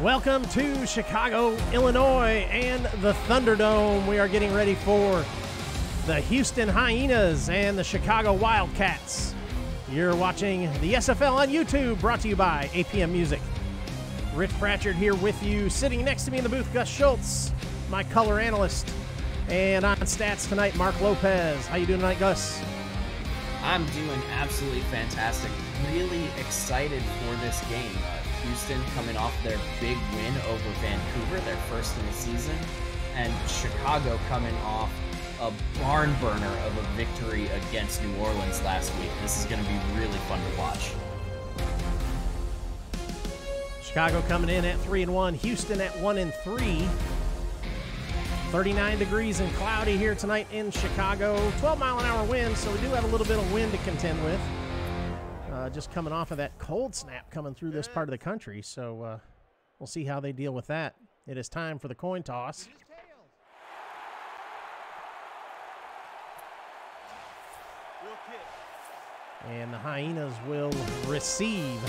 Welcome to Chicago, Illinois, and the Thunderdome. We are getting ready for the Houston Hyenas and the Chicago Wildcats. You're watching the SFL on YouTube, brought to you by APM Music. Rich Pratchard here with you. Sitting next to me in the booth, Gus Schultz, my color analyst. And on stats tonight, Mark Lopez. How you doing tonight, Gus? I'm doing absolutely fantastic. Really excited for this game. Houston coming off their big win over Vancouver, their first in the season, and Chicago coming off a barn burner of a victory against New Orleans last week. This is going to be really fun to watch. Chicago coming in at 3-1, Houston at 1-3. 39 degrees and cloudy here tonight in Chicago. 12-mile-an-hour wind, so we do have a little bit of wind to contend with. Just coming off of that cold snap coming through this part of the country, so we'll see how they deal with that. It is time for the coin toss. And the Hyenas will receive.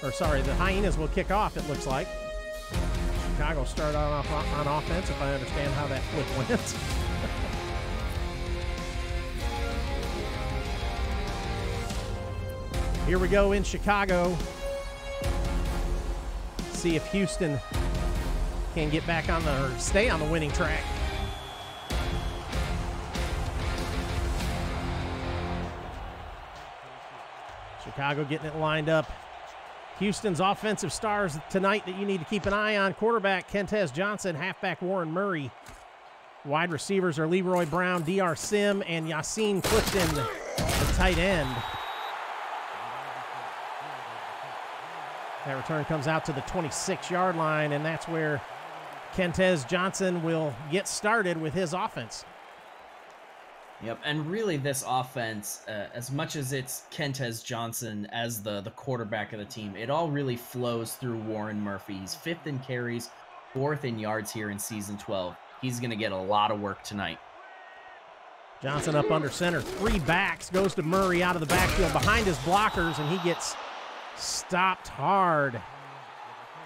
Or sorry, the Hyenas will kick off, it looks like. Chicago started off on offense, if I understand how that flip went. Here we go in Chicago. See if Houston can get back on the, or stay on the winning track. Chicago getting it lined up. Houston's offensive stars tonight that you need to keep an eye on. Quarterback Kentez Johnson, halfback Warren Murray. Wide receivers are Leroy Brown, DR Sim, and Yassine Clifton, the tight end. That return comes out to the 26-yard line, and that's where Kentez Johnson will get started with his offense. Yep, and really this offense, as much as it's Kentez Johnson as the quarterback of the team, it all really flows through Warren Murphy. He's 5th in carries, 4th in yards here in Season 12. He's going to get a lot of work tonight. Johnson up under center, 3 backs, goes to Murray out of the backfield behind his blockers, and he gets stopped hard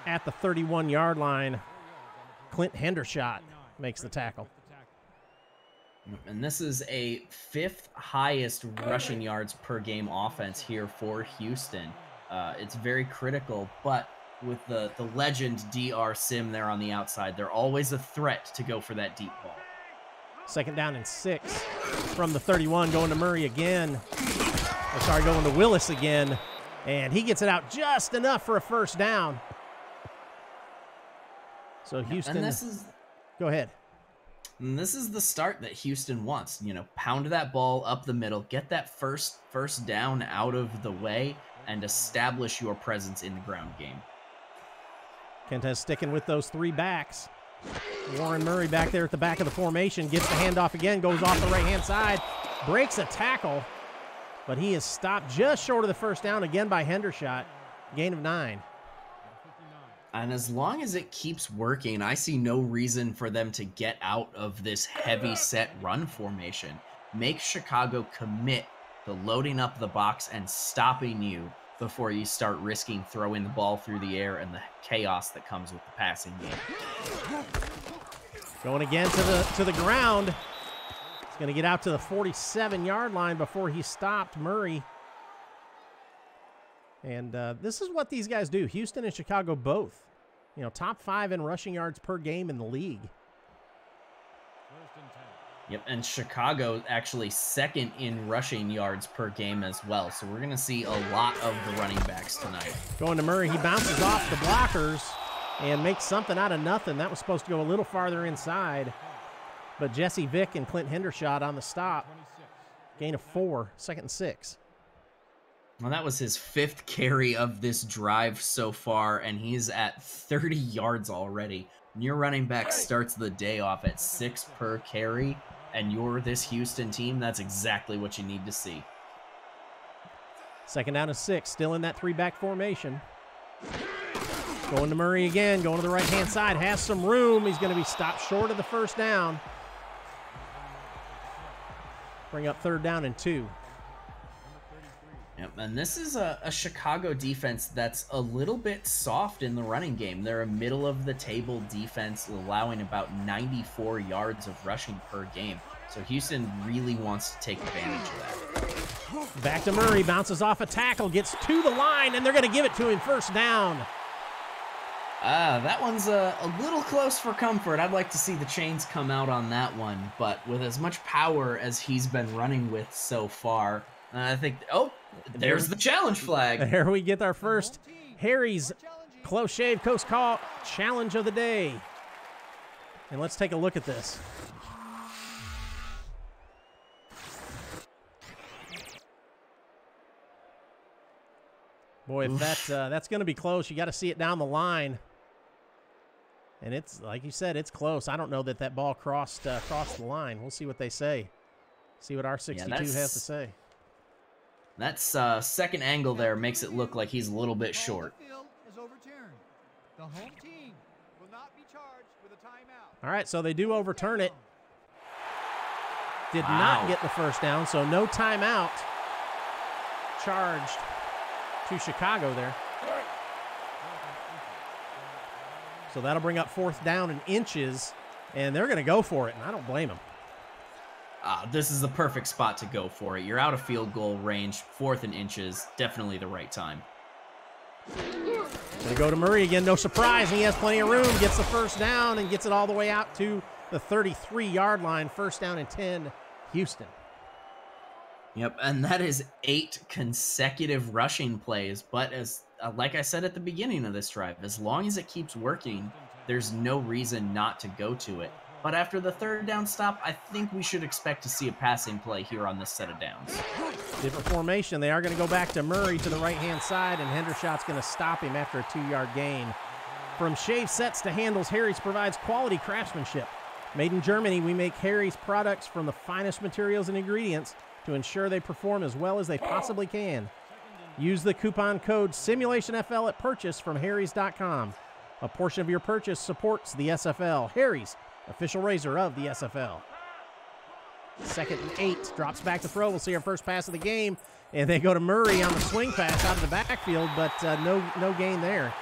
at the 31-yard line. Clint Hendershot makes the tackle. And this is a 5th highest rushing yards per game offense here for Houston. It's very critical, but with the legend DR Sim there on the outside, they're always a threat to go for that deep ball. 2nd down and 6 from the 31, going to Murray again. Or sorry, going to Willis again. And he gets it out just enough for a first down. So Houston, and this is, go ahead. And this is the start that Houston wants. You know, pound that ball up the middle, get that first down out of the way, and establish your presence in the ground game. Kentez sticking with those 3 backs. Warren Murray back there at the back of the formation, gets the handoff again, goes off the right-hand side, breaks a tackle. But he is stopped just short of the first down again by Hendershot. Gain of 9. And as long as it keeps working, I see no reason for them to get out of this heavy set run formation. Make Chicago commit to loading up the box and stopping you before you start risking throwing the ball through the air and the chaos that comes with the passing game. Going again to the ground. Going to get out to the 47-yard line before he stopped Murray. And this is what these guys do. Houston and Chicago both. You know, top 5 in rushing yards per game in the league. Yep, and Chicago actually 2nd in rushing yards per game as well. So we're going to see a lot of the running backs tonight. Going to Murray. He bounces off the blockers and makes something out of nothing. That was supposed to go a little farther inside. But Jesse Vick and Clint Hendershot on the stop. Gain of 4, 2nd and 6. Well, that was his 5th carry of this drive so far, and he's at 30 yards already. When your running back starts the day off at 6 per carry, and you're this Houston team, that's exactly what you need to see. 2nd down and 6, still in that 3-back formation. Going to Murray again, going to the right-hand side, has some room. He's going to be stopped short of the first down. Bring up 3rd down and 2. Yep, and this is a Chicago defense that's a little bit soft in the running game. They're a middle-of-the-table defense, allowing about 94 yards of rushing per game. So Houston really wants to take advantage of that. Back to Murray, bounces off a tackle, gets to the line, and they're going to give it to him first down. That one's a little close for comfort. I'd like to see the chains come out on that one, but with as much power as he's been running with so far, I think... Oh, there's the challenge flag. There we get our first Harry's close shave coast call challenge of the day. And let's take a look at this. Boy, if that's going to be close. You got to see it down the line. And it's, like you said, it's close. I don't know that ball crossed the line. We'll see what they say. See what R62 has to say. That's second angle there makes it look like he's a little bit short. The home team will not be charged with a timeout. All right, so they do overturn it. Did not get the first down, so no timeout charged to Chicago there. So that'll bring up fourth down and inches, and they're going to go for it, and I don't blame them. This is the perfect spot to go for it. You're out of field goal range, fourth and inches, definitely the right time. They go to Murray again, no surprise. He has plenty of room, gets the first down, and gets it all the way out to the 33-yard line. First down and 10, Houston. Yep, and that is 8 consecutive rushing plays. But as like I said at the beginning of this drive, as long as it keeps working, there's no reason not to go to it. But after the third down stop, I think we should expect to see a passing play here on this set of downs. Different formation. They are going to go back to Murray to the right-hand side, and Hendershot's going to stop him after a 2-yard gain. From shave sets to handles, Harry's provides quality craftsmanship. Made in Germany, we make Harry's products from the finest materials and ingredients to ensure they perform as well as they possibly can. Use the coupon code SimulationFL at purchase from Harrys.com. A portion of your purchase supports the SFL. Harry's, official razor of the SFL. Second and 8, drops back to throw. We'll see our first pass of the game, and they go to Murray on the swing pass out of the backfield, but no gain there.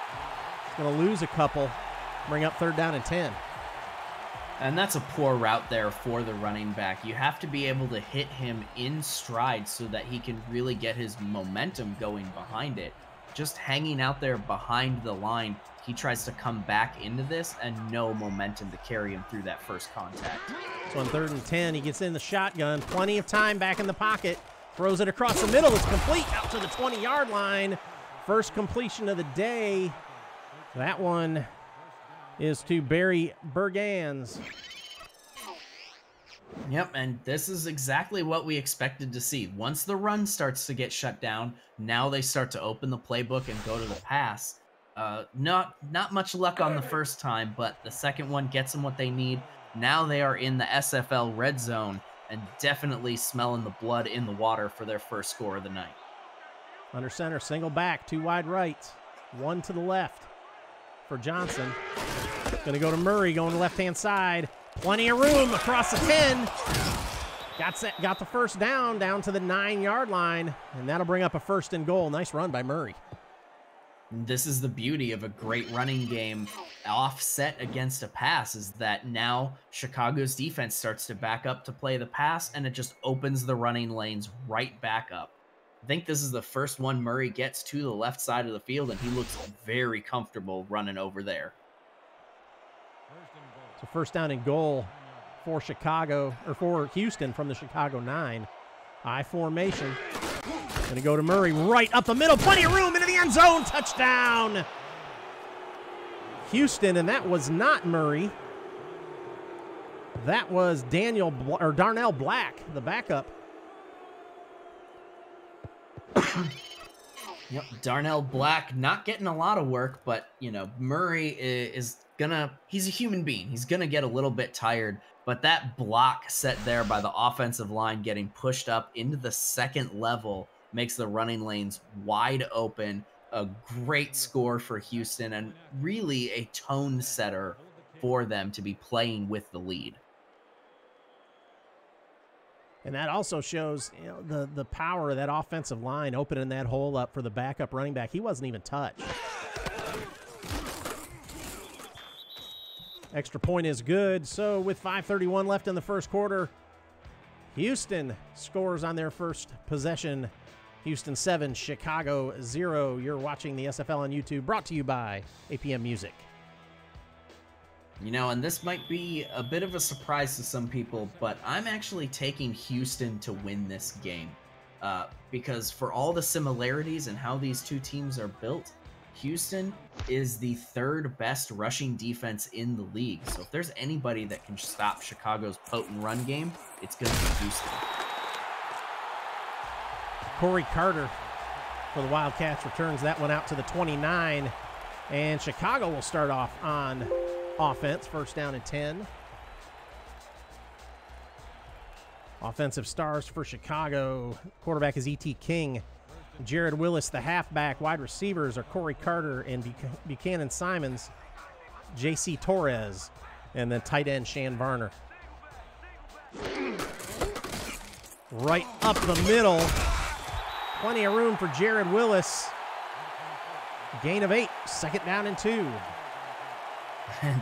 He's going to lose a couple, bring up third down and 10. And that's a poor route there for the running back. You have to be able to hit him in stride so that he can really get his momentum going behind it. Just hanging out there behind the line, he tries to come back into this and no momentum to carry him through that first contact. So on third and 10, he gets in the shotgun. Plenty of time back in the pocket. Throws it across the middle. It's complete out to the 20-yard line. First completion of the day. That one is to Barry Bergans. Yep, and this is exactly what we expected to see. Once the run starts to get shut down, now they start to open the playbook and go to the pass. Not much luck on the first time, but the second one gets them what they need. Now they are in the SFL red zone and definitely smelling the blood in the water for their first score of the night. Under center, single back, 2 wide right, 1 to the left for Johnson. Going to go to Murray, going to the left-hand side. Plenty of room across the 10. Got the first down to the 9-yard line, and that'll bring up a first and goal. Nice run by Murray. This is the beauty of a great running game offset against a pass, is that now Chicago's defense starts to back up to play the pass, and it just opens the running lanes right back up. I think this is the first one Murray gets to the left side of the field, and he looks very comfortable running over there. So first down and goal for Chicago, or for Houston from the Chicago 9. I formation. Going to go to Murray right up the middle. Plenty of room into the end zone. Touchdown. Houston, and that was not Murray. That was Darnell Black, the backup. Yep, Darnell Black not getting a lot of work, but, you know, Murray is he's a human being. He's going to get a little bit tired, but that block set there by the offensive line getting pushed up into the second level makes the running lanes wide open. A great score for Houston and really a tone setter for them to be playing with the lead. And that also shows, you know, the power of that offensive line opening that hole up for the backup running back. He wasn't even touched. Extra point is good. So with 5:31 left in the first quarter, Houston scores on their first possession. Houston 7, Chicago 0. You're watching the SFL on YouTube, brought to you by APM Music. You know, and this might be a bit of a surprise to some people, but I'm actually taking Houston to win this game. Because for all the similarities and how these two teams are built, Houston is the third best rushing defense in the league. So if there's anybody that can stop Chicago's potent run game, it's going to be Houston. Corey Carter for the Wildcats returns that one out to the 29. And Chicago will start off on offense, first down and 10. Offensive stars for Chicago. Quarterback is E.T. King. Jared Willis, the halfback. Wide receivers are Corey Carter and Buchanan Simons. J.C. Torres. And then tight end Shan Varner. Right up the middle. Plenty of room for Jared Willis. Gain of 8. Second down and 2.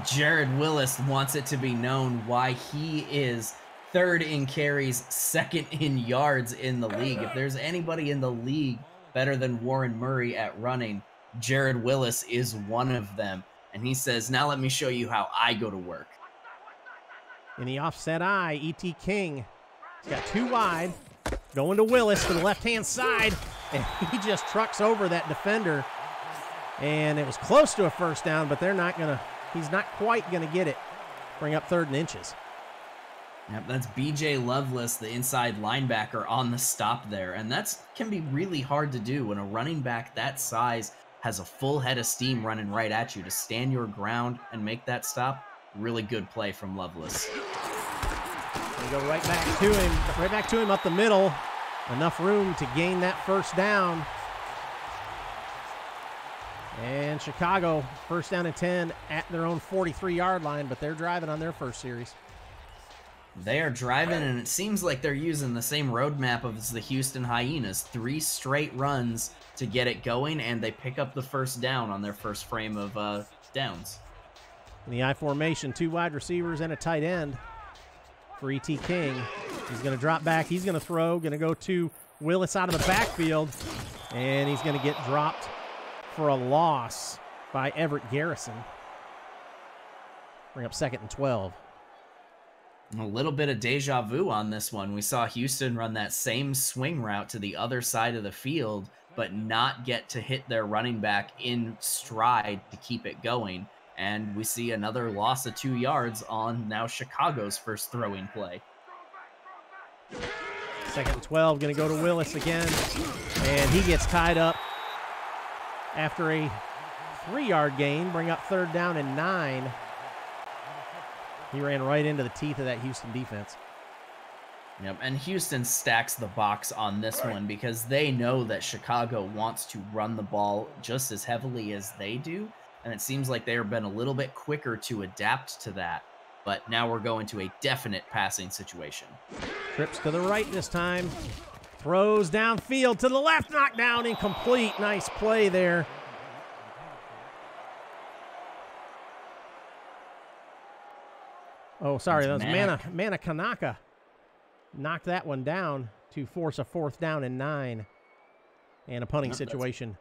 Jared Willis wants it to be known why he is third in carries, second in yards in the league. If there's anybody in the league better than Warren Murray at running, Jared Willis is one of them. And he says, now let me show you how I go to work. In the offset eye, E.T. King. He's got 2 wide. Going to Willis to the left-hand side. And he just trucks over that defender. And it was close to a first down, but they're not going to... He's not quite going to get it. Bring up 3rd and inches. Yep, that's B.J. Lovelace, the inside linebacker, on the stop there. And that can be really hard to do when a running back that size has a full head of steam running right at you. To stand your ground and make that stop, really good play from Lovelace. They go right back to him up the middle. Enough room to gain that first down. And Chicago, first down and 10 at their own 43-yard line, but they're driving on their first series. They are driving, and it seems like they're using the same roadmap as the Houston Hyenas. 3 straight runs to get it going, and they pick up the first down on their first frame of downs. In the I formation, 2 wide receivers and a tight end for E.T. King. He's going to drop back. He's going to throw. Going to go to Willis out of the backfield, and he's going to get dropped for a loss by Everett Garrison. Bring up 2nd and 12. A little bit of deja vu on this one. We saw Houston run that same swing route to the other side of the field, but not get to hit their running back in stride to keep it going. And we see another loss of 2 yards on now Chicago's first throwing play. 2nd and 12, going to go to Willis again, and he gets tied up after a 3-yard gain. Bring up 3rd down and 9. He ran right into the teeth of that Houston defense. Yep, and Houston stacks the box on this one because they know that Chicago wants to run the ball just as heavily as they do, and it seems like they have been a little bit quicker to adapt to that. But now we're going to a definite passing situation. Trips to the right this time. Throws downfield to the left, knockdown, incomplete. Nice play there. Oh, sorry, that was Mana Kanaka. Knocked that one down to force a 4th down and 9. And a punting situation.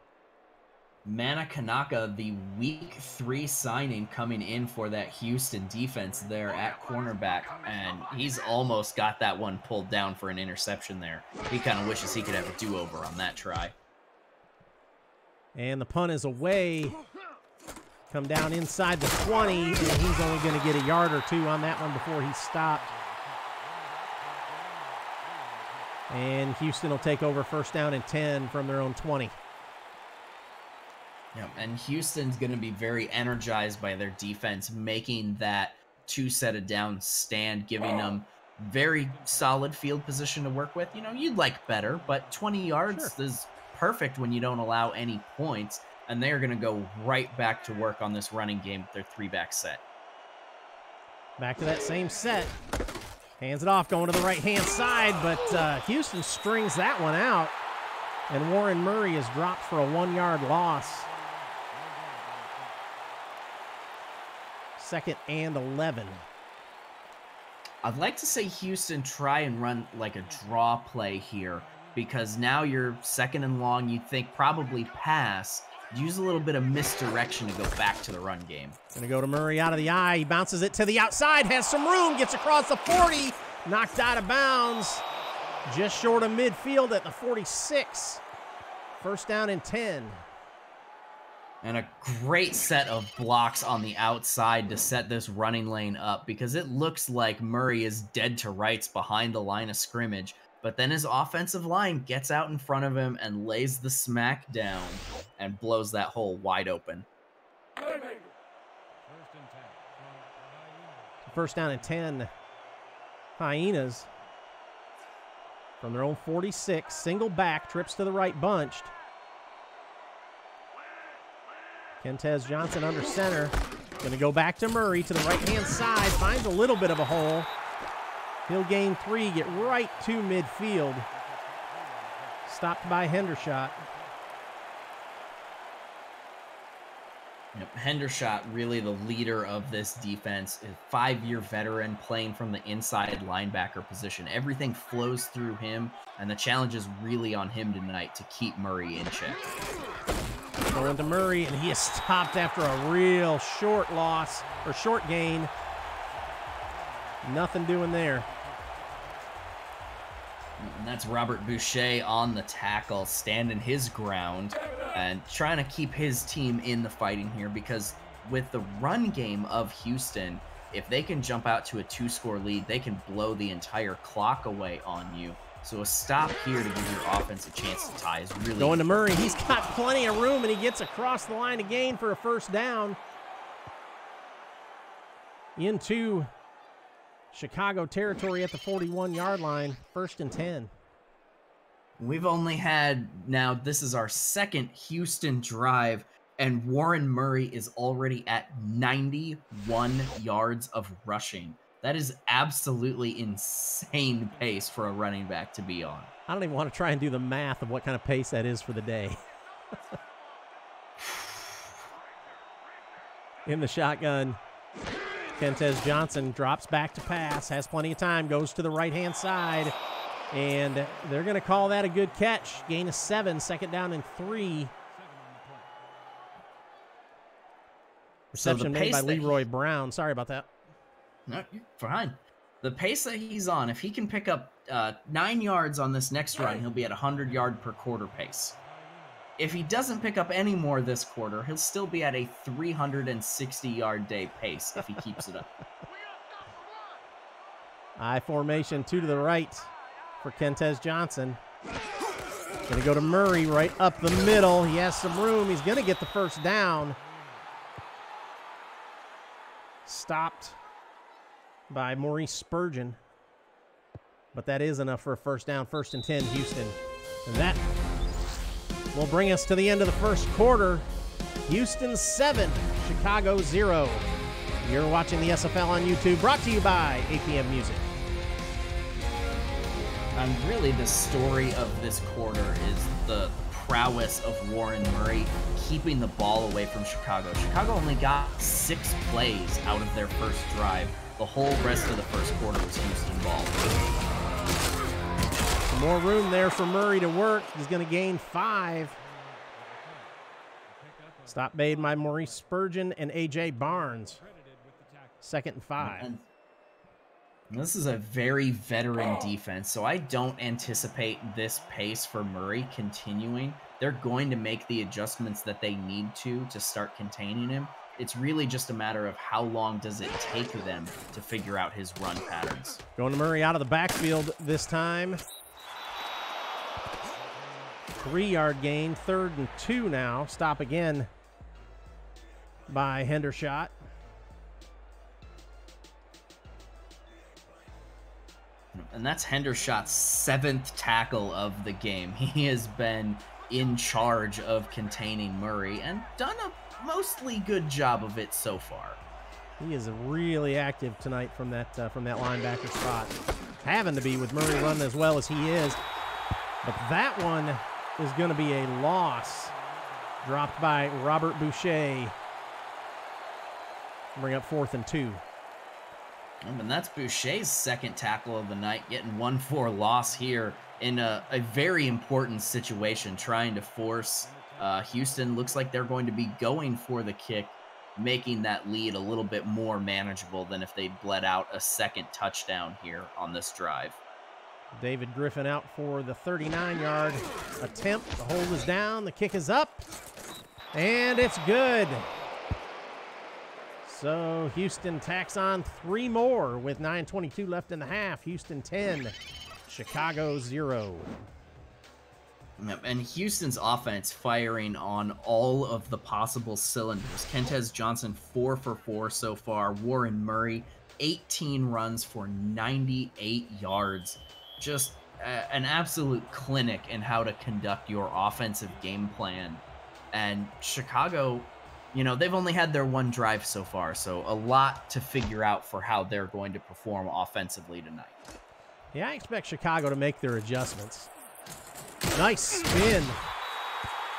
Mana Kanaka, the week 3 signing coming in for that Houston defense there at cornerback, and he's almost got that one pulled down for an interception there. He kind of wishes he could have a do-over on that try. And the punt is away. Come down inside the 20, and he's only going to get a yard or 2 on that one before he's stopped. And Houston will take over first down and 10 from their own 20. Yeah, and Houston's going to be very energized by their defense, making that 2 set of downs stand, giving them very solid field position to work with. You know, you'd like better, but 20 yards is perfect when you don't allow any points, and they're going to go right back to work on this running game with their 3-back set. Back to that same set. Hands it off, going to the right-hand side, but Houston strings that one out, and Warren Murray is dropped for a 1-yard loss. 2nd and 11. I'd like to say Houston try and run like a draw play here, because now you're 2nd and long. You'd think probably pass. Use a little bit of misdirection to go back to the run game. Gonna go to Murray out of the eye. He bounces it to the outside, has some room, gets across the 40, knocked out of bounds, just short of midfield at the 46. 1st down and 10. And a great set of blocks on the outside to set this running lane up, because it looks like Murray is dead to rights behind the line of scrimmage. But then his offensive line gets out in front of him and lays the smack down and blows that hole wide open. 1st down and 10. Hyenas from their own 46. Single back, trips to the right bunched. Kentez Johnson under center. Going to go back to Murray to the right-hand side. Finds a little bit of a hole. He'll gain 3, get right to midfield. Stopped by Hendershot. Yep, Hendershot, really the leader of this defense, a 5-year veteran playing from the inside linebacker position. Everything flows through him, and the challenge is really on him tonight to keep Murray in check. Going to Murray, and he is stopped after a real short loss, or short gain. Nothing doing there. And that's Robert Boucher on the tackle, standing his ground and trying to keep his team in the fighting here, because with the run game of Houston, if they can jump out to a 2-score lead, they can blow the entire clock away on you. So a stop here to give your offense a chance to tie is really going to Murray. He's got plenty of room, and he gets across the line again for a 1st down. Into Chicago territory at the 41-yard line. 1st and 10. We've only had, now this is our 2nd Houston drive, and Warren Murray is already at 91 yards of rushing. That is absolutely insane pace for a running back to be on. I don't even want to try and do the math of what kind of pace that is for the day. In the shotgun, Kentez Johnson drops back to pass, has plenty of time, goes to the right-hand side, and they're going to call that a good catch. Gain of 7, 2nd down and 3. Reception made by Leroy Brown. Sorry about that. No, you're fine. The pace that he's on, if he can pick up 9 yards on this next run, he'll be at 100-yard per quarter pace. If he doesn't pick up any more this quarter, he'll still be at a 360-yard day pace if he keeps it up. I formation, 2 to the right for Kentez Johnson. Going to go to Murray right up the middle. He has some room. He's going to get the 1st down. Stopped by Maurice Spurgeon, but that is enough for a 1st down. 1st and 10, Houston. And that will bring us to the end of the 1st quarter. Houston 7, Chicago 0. You're watching the SFL on YouTube, brought to you by APM Music. And really the story of this quarter is the prowess of Warren Murray keeping the ball away from Chicago. Chicago only got 6 plays out of their first drive. The whole rest of the 1st quarter was Houston ball. Some more room there for Murray to work. He's going to gain 5. Stop made by Maurice Spurgeon and A.J. Barnes. 2nd and 5. And this is a very veteran defense, so I don't anticipate this pace for Murray continuing. They're going to make the adjustments that they need to start containing him. It's really just a matter of how long does it take them to figure out his run patterns. Going to Murray out of the backfield this time. 3-yard gain, 3rd and 2 now. Stop again by Hendershot. And that's Hendershot's 7th tackle of the game. He has been in charge of containing Murray and done a mostly good job of it so far. He is really active tonight from that linebacker spot. Having to be with Murray running as well as he is. But that one is going to be a loss. Dropped by Robert Boucher. Bring up 4th and 2. And that's Boucher's second tackle of the night, getting 1 for loss here in a very important situation, trying to force Houston. Looks like they're going to be going for the kick, making that lead a little bit more manageable than if they bled out a second touchdown here on this drive. David Griffin out for the 39-yard attempt. The hold is down. The kick is up. And it's good. So Houston tacks on 3 more with 9:22 left in the half. Houston 10, Chicago 0. And Houston's offense firing on all of the possible cylinders. Kentez Johnson 4 for 4 so far. Warren Murray 18 runs for 98 yards. Just an absolute clinic in how to conduct your offensive game plan. And Chicago, you know, they've only had their 1 drive so far, so a lot to figure out for how they're going to perform offensively tonight. Yeah, I expect Chicago to make their adjustments. Nice spin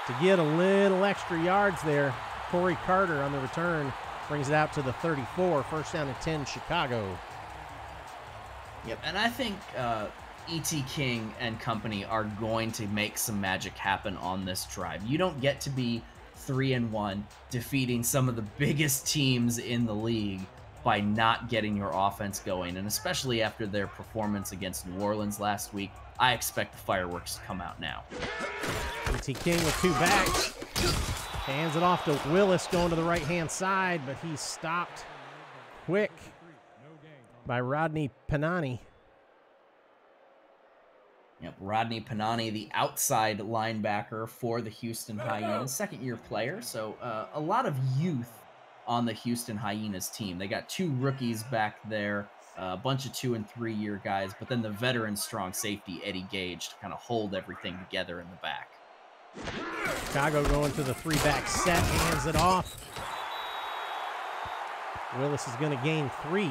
to get a little extra yards there. Corey Carter on the return brings it out to the 34. First down and 10, Chicago. Yep, and I think E.T. King and company are going to make some magic happen on this drive. You don't get to be 3-1, defeating some of the biggest teams in the league by not getting your offense going. And especially after their performance against New Orleans last week, I expect the fireworks to come out now. E.T. King with 2 backs. Hands it off to Willis going to the right-hand side, but he's stopped quick by Rodney Panani. Yep, Rodney Panani, the outside linebacker for the Houston Hyenas, second-year player, so a lot of youth on the Houston Hyenas team. They got 2 rookies back there, a bunch of 2- and 3-year guys, but then the veteran strong safety, Eddie Gage, to kind of hold everything together in the back. Chicago going to the 3-back set, hands it off. Willis is going to gain 3.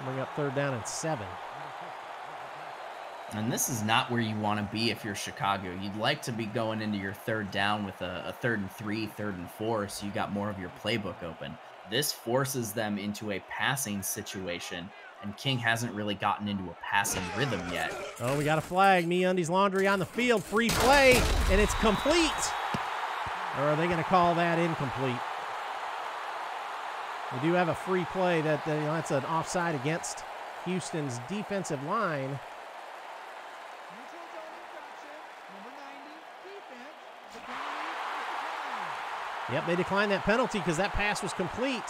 Bring up 3rd down and 7. And this is not where you want to be if you're Chicago. You'd like to be going into your 3rd down with a 3rd and 3, 3rd and 4, so you got more of your playbook open. This forces them into a passing situation, and King hasn't really gotten into a passing rhythm yet. Oh, we got a flag. MeUndies Laundry on the field. Free play, and it's complete. Or are they going to call that incomplete? We do have a free play that's an offside against Houston's defensive line. Yep, they declined that penalty because that pass was complete.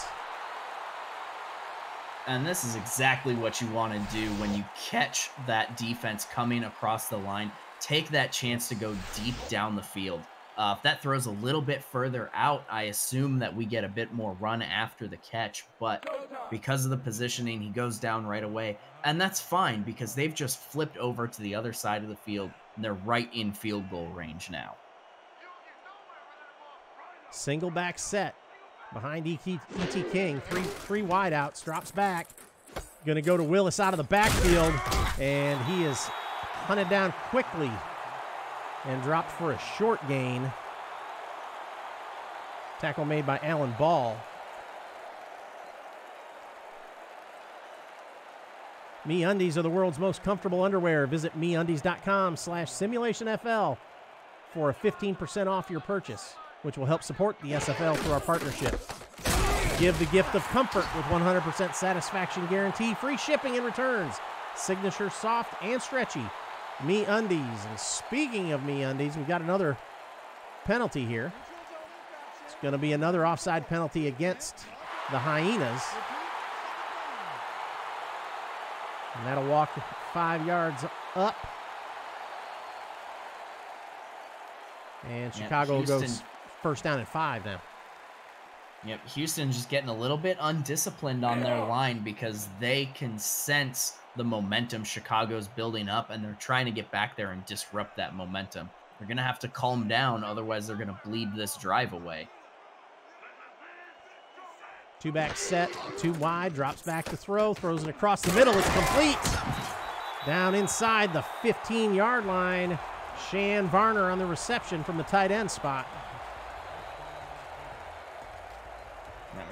And this is exactly what you want to do when you catch that defense coming across the line. Take that chance to go deep down the field. If that throws a little bit further out, I assume that we get a bit more run after the catch. But because of the positioning, he goes down right away. And that's fine because they've just flipped over to the other side of the field. And they're right in field goal range now. Single back set behind E.T. King. Three wide outs. Drops back. Going to go to Willis out of the backfield. And he is hunted down quickly and dropped for a short gain. Tackle made by Alan Ball. MeUndies are the world's most comfortable underwear. Visit MeUndies.com/SimulationFL for a 15% off your purchase, which will help support the SFL through our partnership. Give the gift of comfort with 100% satisfaction guarantee, free shipping and returns, signature soft and stretchy. MeUndies. And speaking of MeUndies, we've got another penalty here. It's going to be another offside penalty against the Hyenas. And that'll walk 5 yards up. And Chicago goes first down and 5 now. Yep, Houston's just getting a little bit undisciplined on their line because they can sense the momentum Chicago's building up, and they're trying to get back there and disrupt that momentum. They're going to have to calm down, otherwise they're going to bleed this drive away. Two-back set, two wide, drops back to throw, throws it across the middle. It's complete. Down inside the 15-yard line. Shan Varner on the reception from the tight end spot.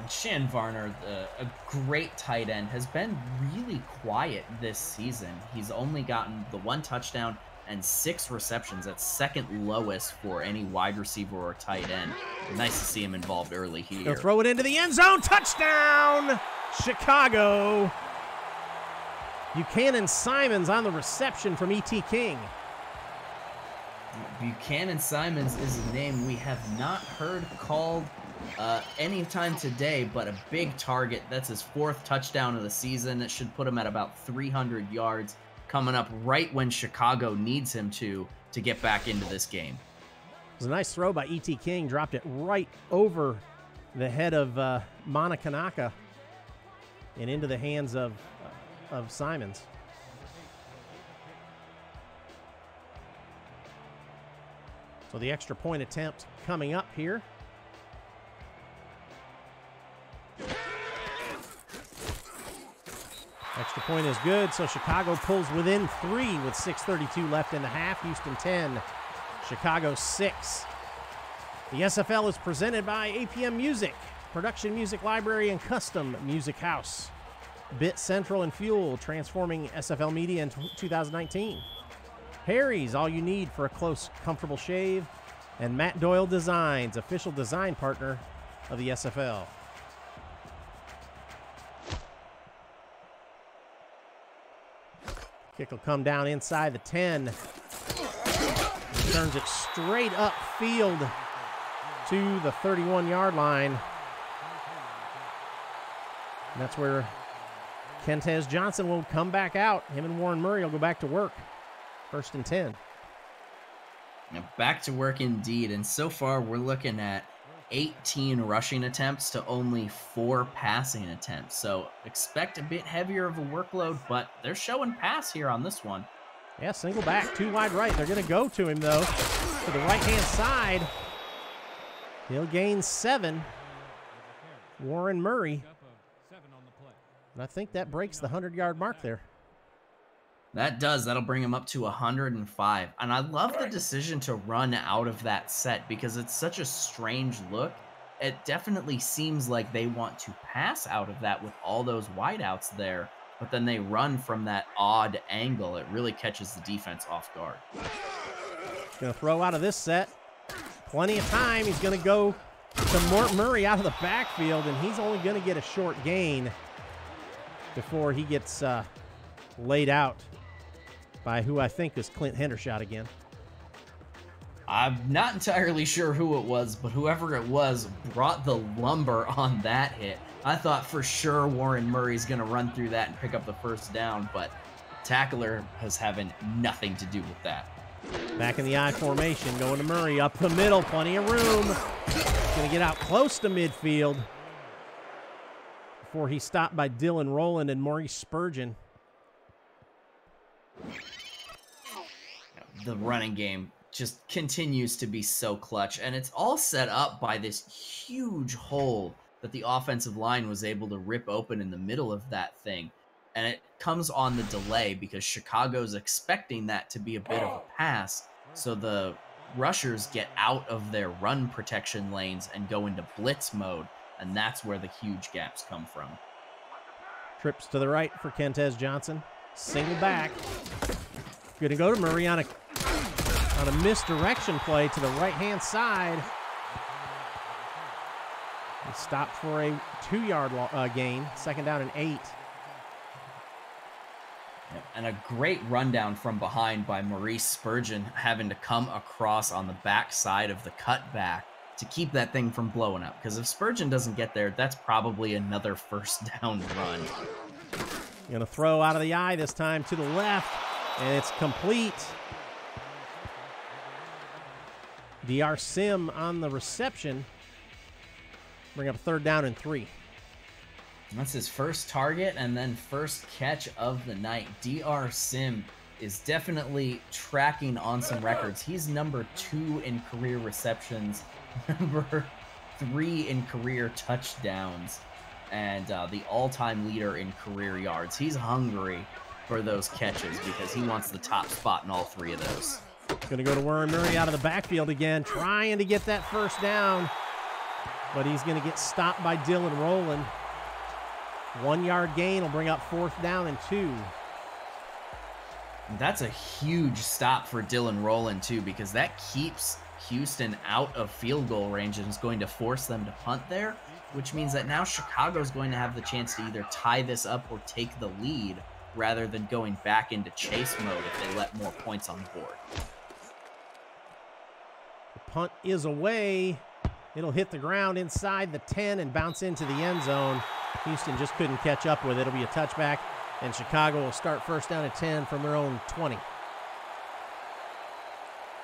Shan Varner, a great tight end, has been really quiet this season. He's only gotten the 1 touchdown and 6 receptions. That's second lowest for any wide receiver or tight end. Nice to see him involved early here. He'll throw it into the end zone. Touchdown, Chicago. Buchanan Simons on the reception from E.T. King. Buchanan Simons is a name we have not heard called anytime today, but a big target. That's his 4th touchdown of the season. It should put him at about 300 yards, coming up right when Chicago needs him to get back into this game. It was a nice throw by E.T. King. Dropped it right over the head of Manakanaka and into the hands of Simons. So the extra point attempt coming up here. Extra point is good, so Chicago pulls within 3 with 6:32 left in the half. Houston 10, Chicago 6. The SFL is presented by APM Music, Production Music Library and Custom Music House. Bit Central and Fuel, transforming SFL media in 2019. Harry's, all you need for a close, comfortable shave. And Matt Doyle Designs, official design partner of the SFL. Kick will come down inside the 10. Turns it straight upfield to the 31-yard line. And that's where Kentez Johnson will come back out. Him and Warren Murray will go back to work. 1st and 10. Now back to work indeed, and so far we're looking at 18 rushing attempts to only 4 passing attempts. So expect a bit heavier of a workload, but they're showing pass here on this one. Yeah, single back, 2 wide right. They're going to go to him, though, to the right-hand side. He'll gain 7. Warren Murray. And I think that breaks the 100-yard mark there. That does. That'll bring him up to 105. And I love the decision to run out of that set because it's such a strange look. It definitely seems like they want to pass out of that with all those wideouts there, but then they run from that odd angle. It really catches the defense off guard. Going to throw out of this set. Plenty of time. He's going to go to Mort Murray out of the backfield, and he's only going to get a short gain before he gets laid out by who I think is Clint Hendershot again. I'm not entirely sure who it was, but whoever it was brought the lumber on that hit. I thought for sure Warren Murray's going to run through that and pick up the 1st down, but tackler has having nothing to do with that. Back in the I formation, going to Murray up the middle, plenty of room. Going to get out close to midfield before he's stopped by Dylan Rowland and Maurice Spurgeon. The running game just continues to be so clutch, and it's all set up by this huge hole that the offensive line was able to rip open in the middle of that thing. And it comes on the delay because Chicago's expecting that to be a bit of a pass, so the rushers get out of their run protection lanes and go into blitz mode, and that's where the huge gaps come from. Trips to the right for Kentez Johnson. Single back. Going to go to Murray on a misdirection play to the right-hand side. He stopped for a 2-yard gain, 2nd down and 8. And a great rundown from behind by Maurice Spurgeon, having to come across on the back side of the cutback to keep that thing from blowing up. Because if Spurgeon doesn't get there, that's probably another 1st down run. Going to throw out of the eye this time to the left, and it's complete. DR Sim on the reception. Bring up 3rd down and 3. That's his 1st target and then 1st catch of the night. DR Sim is definitely tracking on some records. He's number 2 in career receptions, number 3 in career touchdowns. and the all-time leader in career yards. He's hungry for those catches because he wants the top spot in all 3 of those. Going to go to Warren Murray out of the backfield again, trying to get that first down, but he's going to get stopped by Dylan Rowland. 1 yard gain will bring up 4th down and 2. That's a huge stop for Dylan Rowland, too, because that keeps Houston out of field goal range and is going to force them to punt there, which means that now Chicago's going to have the chance to either tie this up or take the lead rather than going back into chase mode if they let more points on the board. The punt is away. It'll hit the ground inside the 10 and bounce into the end zone. Houston just couldn't catch up with it. It'll be a touchback, and Chicago will start 1st down and 10 from their own 20.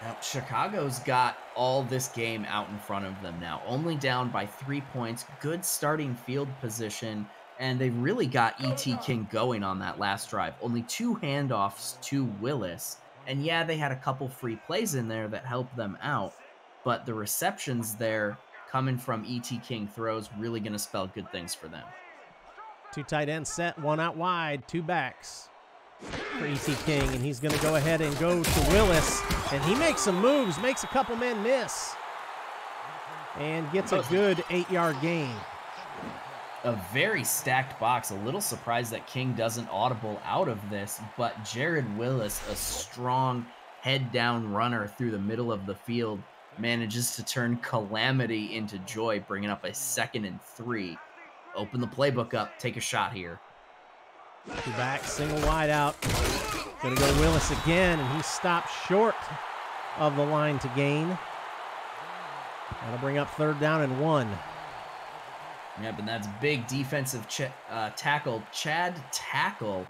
Now, Chicago's got all this game out in front of them now, only down by 3 points, good starting field position, and they really got E.T. King going on that last drive. Only 2 handoffs to Willis, and yeah, they had a couple free plays in there that helped them out, but the receptions there coming from E.T. King throws really going to spell good things for them. 2 tight ends set, 1 out wide, 2 backs for E.T. King, and he's going to go ahead and go to Willis, and he makes some moves, makes a couple men miss, and gets a good 8-yard gain. A very stacked box. A little surprised that King doesn't audible out of this, but Jared Willis, a strong head-down runner through the middle of the field, manages to turn calamity into joy, bringing up a 2nd and 3. Open the playbook up. Take a shot here. 2 back, single wide out. Going to go to Willis again, and he stopped short of the line to gain. That'll bring up 3rd down and 1. Yeah, but that's big defensive tackle. Chad Tackle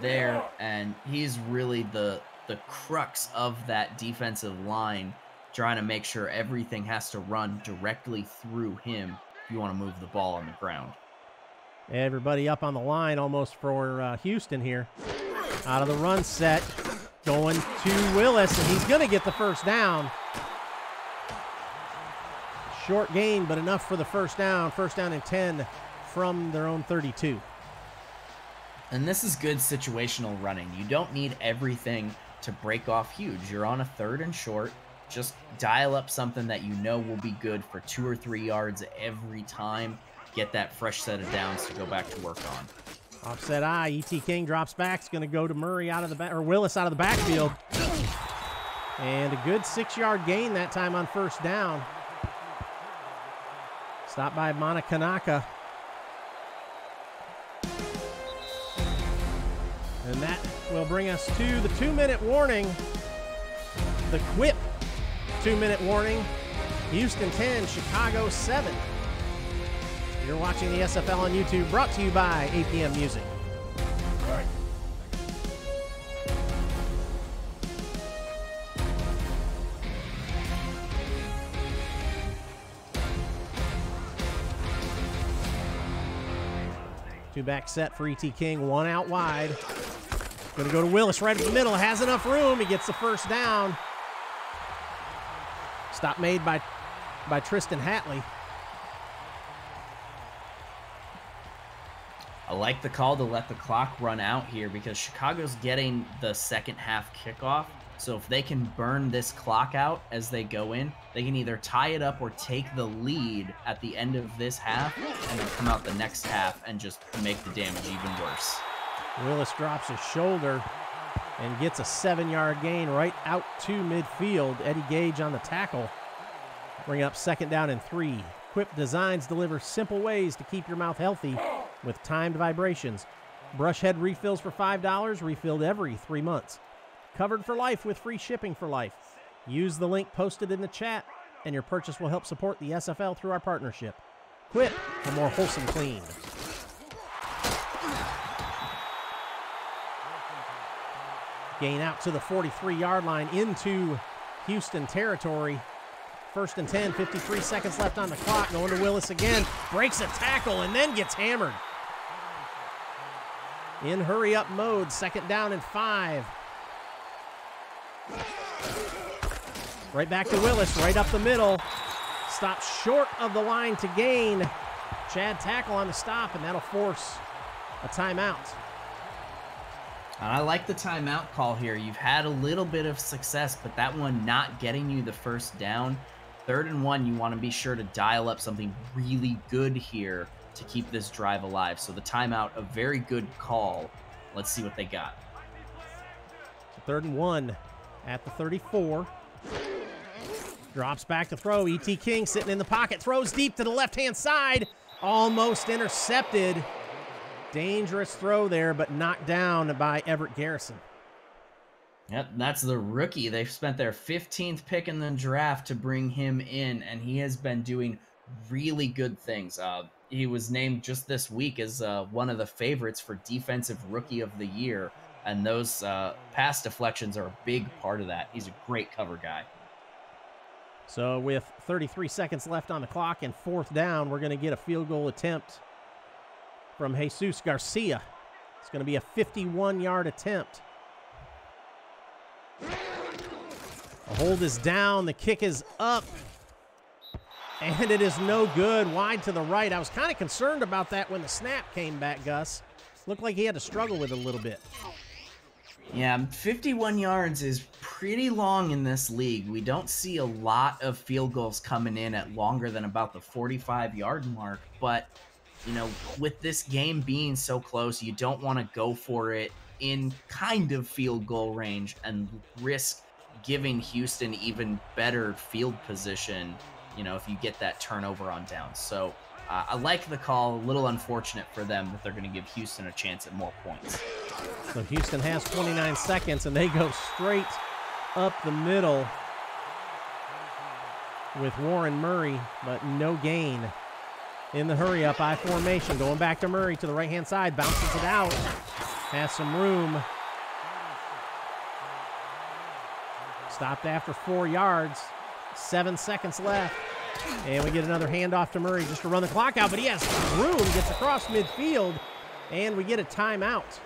there, and he's really the crux of that defensive line, trying to make sure everything has to run directly through him if you want to move the ball on the ground. Everybody up on the line almost for Houston here. Out of the run set, going to Willis, and he's going to get the 1st down. Short gain, but enough for the 1st down. 1st down and 10 from their own 32. And this is good situational running. You don't need everything to break off huge. You're on a 3rd and short. Just dial up something that you know will be good for 2 or 3 yards every time. Get that fresh set of downs to go back to work on. Offset eye. E.T. King drops back. It's going to go to Murray out of the back, or Willis out of the backfield. And a good 6-yard gain that time on 1st down. Stopped by Manakanaka. And that will bring us to the 2-minute warning. The Quip 2-minute warning. Houston 10, Chicago 7. You're watching the SFL on YouTube, brought to you by APM Music. All right. Two back set for E.T. King, 1 out wide. Going to go to Willis right in the middle, has enough room, he gets the 1st down. Stop made by Tristan Hatley. I like the call to let the clock run out here because Chicago's getting the 2nd half kickoff. So if they can burn this clock out as they go in, they can either tie it up or take the lead at the end of this half and then come out the next half and just make the damage even worse. Willis drops his shoulder and gets a 7-yard gain right out to midfield. Eddie Gage on the tackle. Bring up 2nd down and 3. Quip Designs delivers simple ways to keep your mouth healthy with timed vibrations. Brush head refills for $5, refilled every 3 months. Covered for life with free shipping for life. Use the link posted in the chat, and your purchase will help support the SFL through our partnership. Quip for more wholesome clean. Gain out to the 43-yard line into Houston territory. 1st and 10, 53 seconds left on the clock. Going to Willis again. Breaks a tackle and then gets hammered. In hurry-up mode, 2nd down and 5. Right back to Willis, right up the middle. Stops short of the line to gain. Chad tackle on the stop, and that'll force a timeout. I like the timeout call here. You've had a little bit of success, but that one not getting you the first down. 3rd and 1, you want to be sure to dial up something really good here to keep this drive alive. So the timeout, a very good call. Let's see what they got. So 3rd and 1 at the 34. Drops back to throw. E.T. King sitting in the pocket. Throws deep to the left-hand side. Almost intercepted. Dangerous throw there, but knocked down by Everett Garrison. Yep, that's the rookie. They've spent their 15th pick in the draft to bring him in, and he has been doing really good things. He was named just this week as one of the favorites for Defensive Rookie of the Year, and those pass deflections are a big part of that. He's a great cover guy. So with 33 seconds left on the clock and 4th down, we're going to get a field goal attempt from Jesus Garcia. It's going to be a 51-yard attempt. The hold is down. The kick is up. And it is no good. Wide to the right. I was kind of concerned about that when the snap came back, Gus. Looked like he had to struggle with it a little bit. Yeah, 51 yards is pretty long in this league. We don't see a lot of field goals coming in at longer than about the 45-yard mark. But, you know, with this game being so close, you don't want to go for it in kind of field goal range and risk giving Houston even better field position, you know, if you get that turnover on downs. So I like the call. A little unfortunate for them that they're going to give Houston a chance at more points. So Houston has 29 seconds, and they go straight up the middle with Warren Murray, but no gain. In the hurry-up I formation, going back to Murray to the right-hand side, bounces it out, has some room. Stopped after 4 yards, 7 seconds left. And we get another handoff to Murray just to run the clock out, but he has room, gets across midfield, and we get a timeout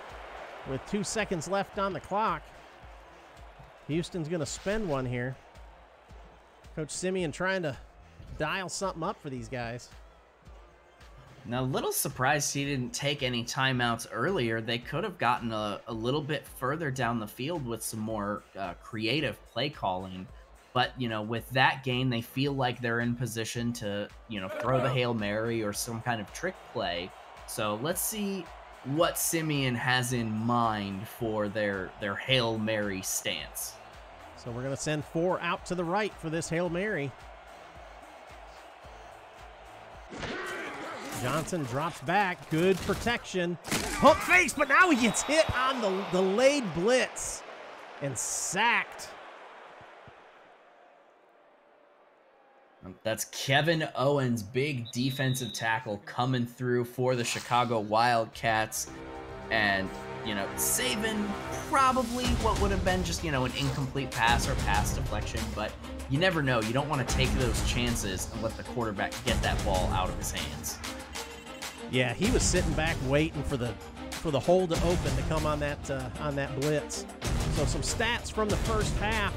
with 2 seconds left on the clock. Houston's going to spend one here. Coach Simeon trying to dial something up for these guys. Now, a little surprised he didn't take any timeouts earlier. They could have gotten a little bit further down the field with some more creative play calling. But, you know, with that gain, they feel like they're in position to, you know, throw the Hail Mary or some kind of trick play. So let's see what Simeon has in mind for their Hail Mary stance. So we're going to send 4 out to the right for this Hail Mary. Johnson drops back. Good protection. Pump face, but now he gets hit on the delayed blitz and sacked. That's Kevin Owens, big defensive tackle coming through for the Chicago Wildcats. And, you know, saving probably what would have been just, you know, an incomplete pass or pass deflection. But you never know. You don't want to take those chances and let the quarterback get that ball out of his hands. Yeah, he was sitting back waiting for the hole to open to come on that blitz. So some stats from the first half.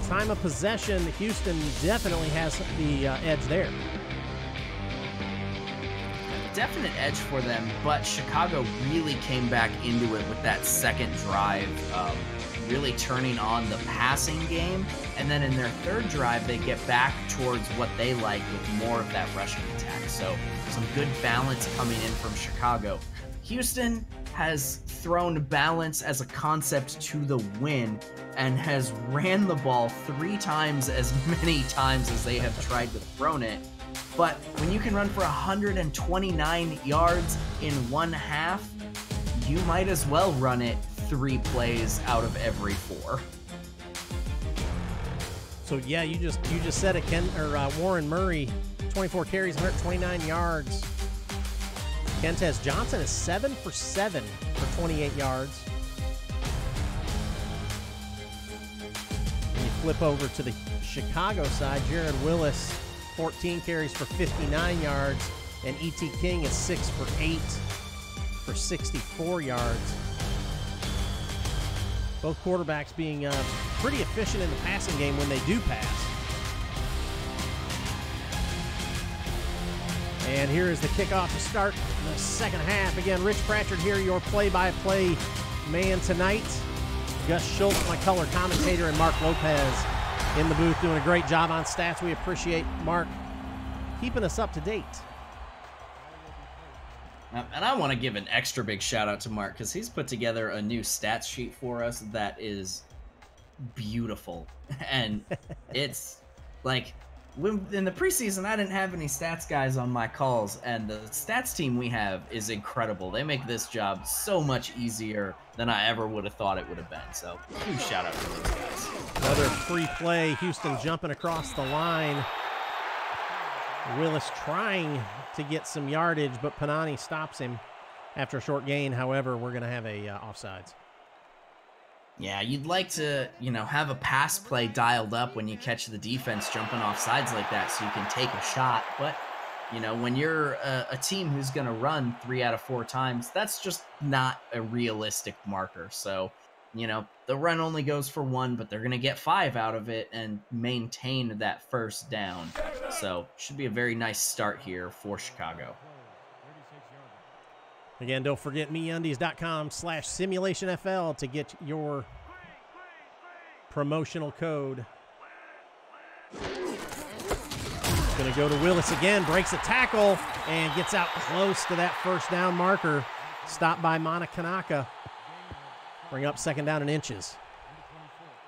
Time of possession, Houston definitely has the edge there. Definite edge for them, but Chicago really came back into it with that second drive, really turning on the passing game. And then in their third drive, they get back towards what they like with more of that rushing attack. So some good balance coming in from Chicago. Houston has thrown balance as a concept to the wind and has ran the ball 3 times as many times as they have tried to throw it. But when you can run for 129 yards in 1 half, you might as well run it 3 plays out of every 4. So yeah, you just said it, Warren Murray, 24 carries, 129 yards. Kentez Johnson is 7 for 7 for 28 yards. And you flip over to the Chicago side, Jared Willis, 14 carries for 59 yards, and E.T. King is 6 for 8 for 64 yards. Both quarterbacks being pretty efficient in the passing game when they do pass. And here is the kickoff to start the second half. Again, Rich Pratchard here, your play-by-play man tonight. Gus Schultz, my color commentator, and Mark Lopez in the booth doing a great job on stats. We appreciate Mark keeping us up to date. And I want to give an extra big shout out to Mark because he's put together a new stats sheet for us that is beautiful. And it's like, in the preseason, I didn't have any stats guys on my calls, and the stats team we have is incredible. They make this job so much easier than I ever would have thought it would have been. So, huge shout out to those guys. Another free play. Houston jumping across the line. Willis trying to get some yardage, but Panani stops him after a short gain. However, we're going to have a offsides. Yeah, you'd like to, have a pass play dialed up when you catch the defense jumping off sides like that so you can take a shot. But, when you're a team who's going to run 3 out of 4 times, that's just not a realistic marker. So, the run only goes for 1, but they're going to get 5 out of it and maintain that first down. So, should be a very nice start here for Chicago. Again, don't forget MeUndies.com/SimulationFL to get your promotional code. Going to go to Willis again, breaks a tackle, and gets out close to that first down marker. Stopped by Manakanaka. Bring up second down in inches.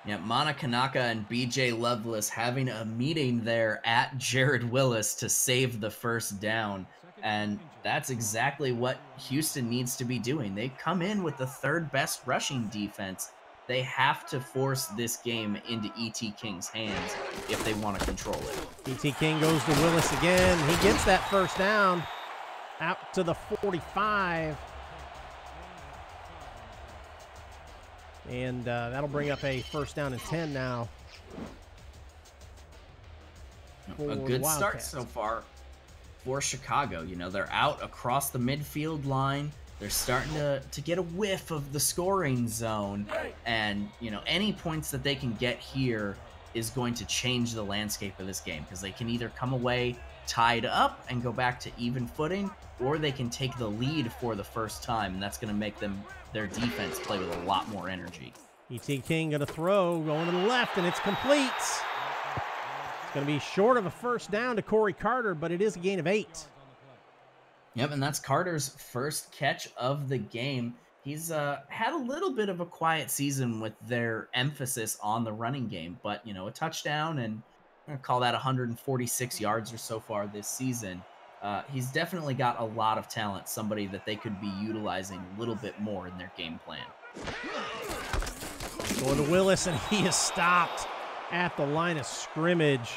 Yeah, Manakanaka and BJ Loveless having a meeting there at Jared Willis to save the first down. And that's exactly what Houston needs to be doing. They come in with the 3rd best rushing defense. They have to force this game into E.T. King's hands if they want to control it. E.T. King goes to Willis again. He gets that first down out to the 45. And that'll bring up a first down and 10 now. A good start so far for Chicago. They're out across the midfield line. They're starting to get a whiff of the scoring zone. And, any points that they can get here is going to change the landscape of this game because they can either come away tied up and go back to even footing, or they can take the lead for the first time, and that's going to make their defense play with a lot more energy. E.T. King going to throw, going to the left, and it's complete. It's going to be short of a first down to Corey Carter, but it is a gain of 8. Yep, and that's Carter's first catch of the game. He's had a little bit of a quiet season with their emphasis on the running game, but, a touchdown, and I'm going to call that 146 yards or so far this season. He's definitely got a lot of talent, somebody that they could be utilizing a little bit more in their game plan. Going to Willis, and he is stopped at the line of scrimmage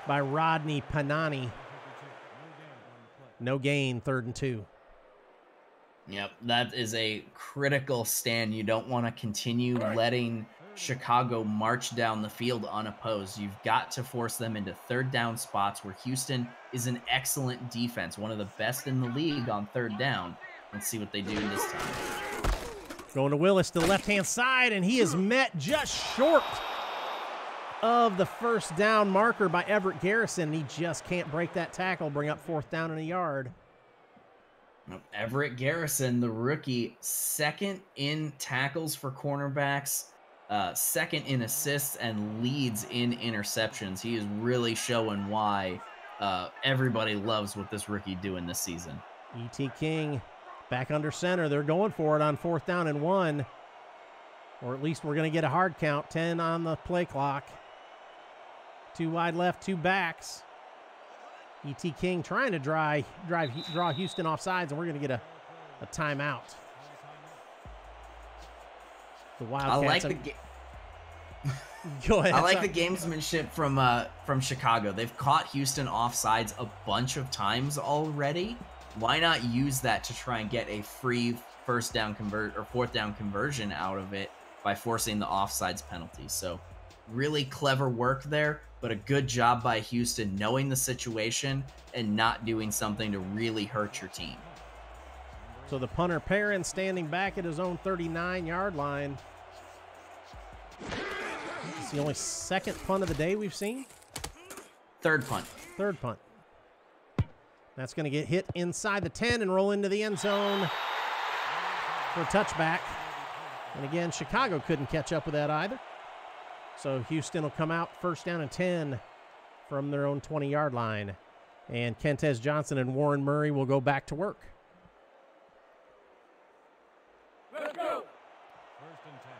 by Rodney Panani. No gain, 3rd and 2. Yep, that is a critical stand. You don't want to continue letting Chicago march down the field unopposed. You've got to force them into 3rd down spots where Houston is an excellent defense, one of the best in the league on 3rd down. Let's see what they do this time. Going to Willis to the left-hand side, and he is met just short of the first down marker by Everett Garrison. He just can't break that tackle, bring up 4th down and a yard. Everett Garrison, the rookie, 2nd in tackles for cornerbacks, 2nd in assists, and leads in interceptions. He is really showing why everybody loves what this rookie doing this season. E.T. King back under center. They're going for it on 4th down and 1. Or at least we're going to get a hard count. 10 on the play clock. 2 wide left, 2 backs. E.T. King trying to draw Houston off sides, and we're going to get a timeout. The Wildcats. Go ahead. I like the gamesmanship from Chicago. They've caught Houston offsides a bunch of times already. Why not use that to try and get a free 4th down conversion out of it by forcing the offsides penalty? So really clever work there, but a good job by Houston knowing the situation and not doing something to really hurt your team. So the punter Perrin standing back at his own 39-yard line. It's the only 2nd punt of the day we've seen. 3rd punt. 3rd punt. That's going to get hit inside the 10 and roll into the end zone for a touchback. And again, Chicago couldn't catch up with that either. So Houston will come out first down and 10 from their own 20-yard line. And Kentez Johnson and Warren Murray will go back to work. Let's go. First and 10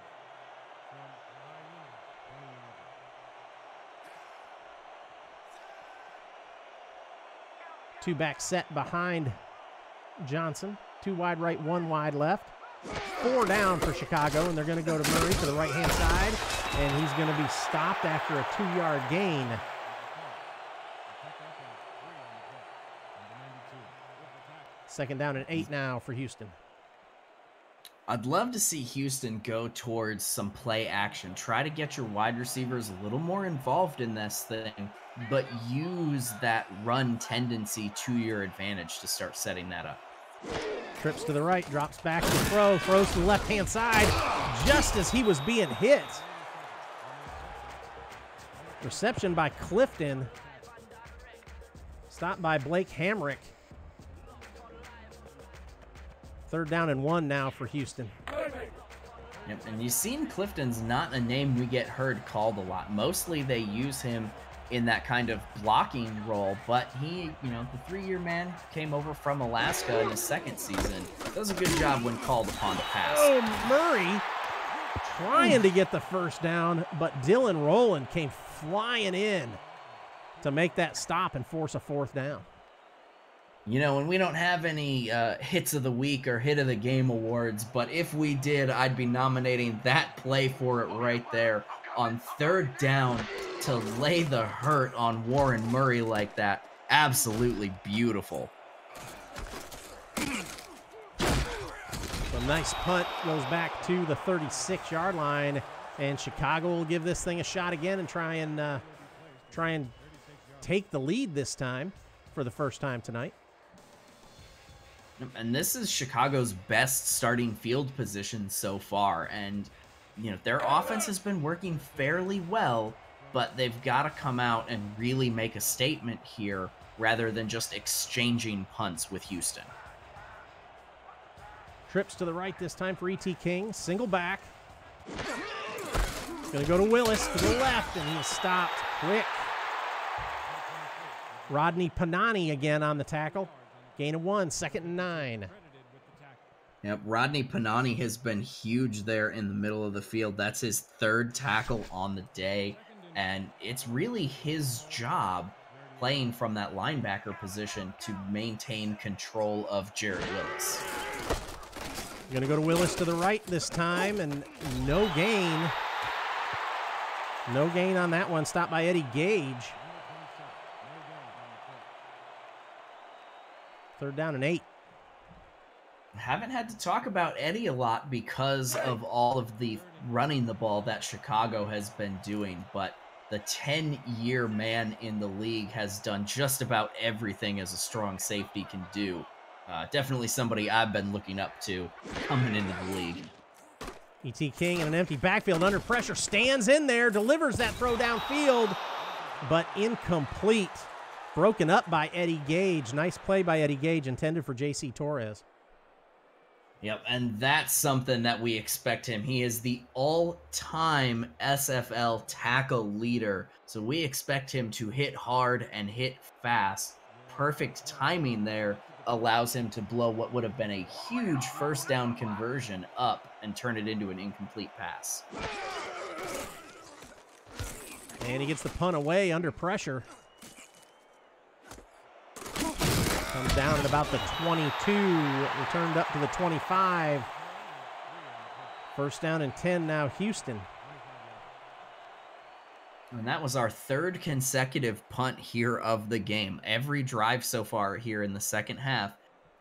from Hyena, 20 yards. Two-back set behind Johnson. 2 wide right, 1 wide left. 4 down for Chicago, and they're going to go to Murray to the right-hand side, and he's going to be stopped after a 2-yard gain. Second down and 8 now for Houston. I'd love to see Houston go towards some play action. Try to get your wide receivers a little more involved in this thing, but use that run tendency to your advantage to start setting that up. Trips to the right, drops back to throw, throws to the left-hand side just as he was being hit. Reception by Clifton. Stopped by Blake Hamrick. Third down and 1 now for Houston. Yep, and you've seen Clifton's not a name we get heard called a lot. Mostly they use him in that kind of blocking role, but he, the 3-year man came over from Alaska in his second season. Does a good job when called upon to pass. Oh, Murray trying to get the first down, but Dylan Rowland came flying in to make that stop and force a 4th down. And we don't have any hits of the week or hit of the game awards, but if we did, I'd be nominating that play for it right there on 3rd down to lay the hurt on Warren Murray like that. Absolutely beautiful. A nice punt goes back to the 36-yard line, and Chicago will give this thing a shot again and try and take the lead this time for the first time tonight. And this is Chicago's best starting field position so far. And, their offense has been working fairly well, but they've got to come out and really make a statement here rather than just exchanging punts with Houston. Trips to the right this time for E.T. King. Single back. Going to go to Willis to the left, and he's stopped quick. Rodney Panani again on the tackle. Gain of 1, 2nd and 9. Yep, Rodney Panani has been huge there in the middle of the field. That's his 3rd tackle on the day, and it's really his job playing from that linebacker position to maintain control of Jared Willis. Going to go to Willis to the right this time, and no gain. No gain on that one. Stopped by Eddie Gage. 3rd down and 8. Haven't had to talk about Eddie a lot because of all of the running the ball that Chicago has been doing, but the 10-year man in the league has done just about everything as a strong safety can do. Definitely somebody I've been looking up to coming into the league. E.T. King in an empty backfield under pressure, stands in there, delivers that throw downfield, but incomplete. Broken up by Eddie Gage. Nice play by Eddie Gage, intended for J.C. Torres. Yep, and that's something that we expect him. He is the all-time SFL tackle leader, so we expect him to hit hard and hit fast. Perfect timing there allows him to blow what would have been a huge 1st down conversion up and turn it into an incomplete pass. And he gets the punt away under pressure. Comes down at about the 22, returned up to the 25. 1st down and 10 now, Houston. And that was our 3rd consecutive punt here of the game. Every drive so far here in the second half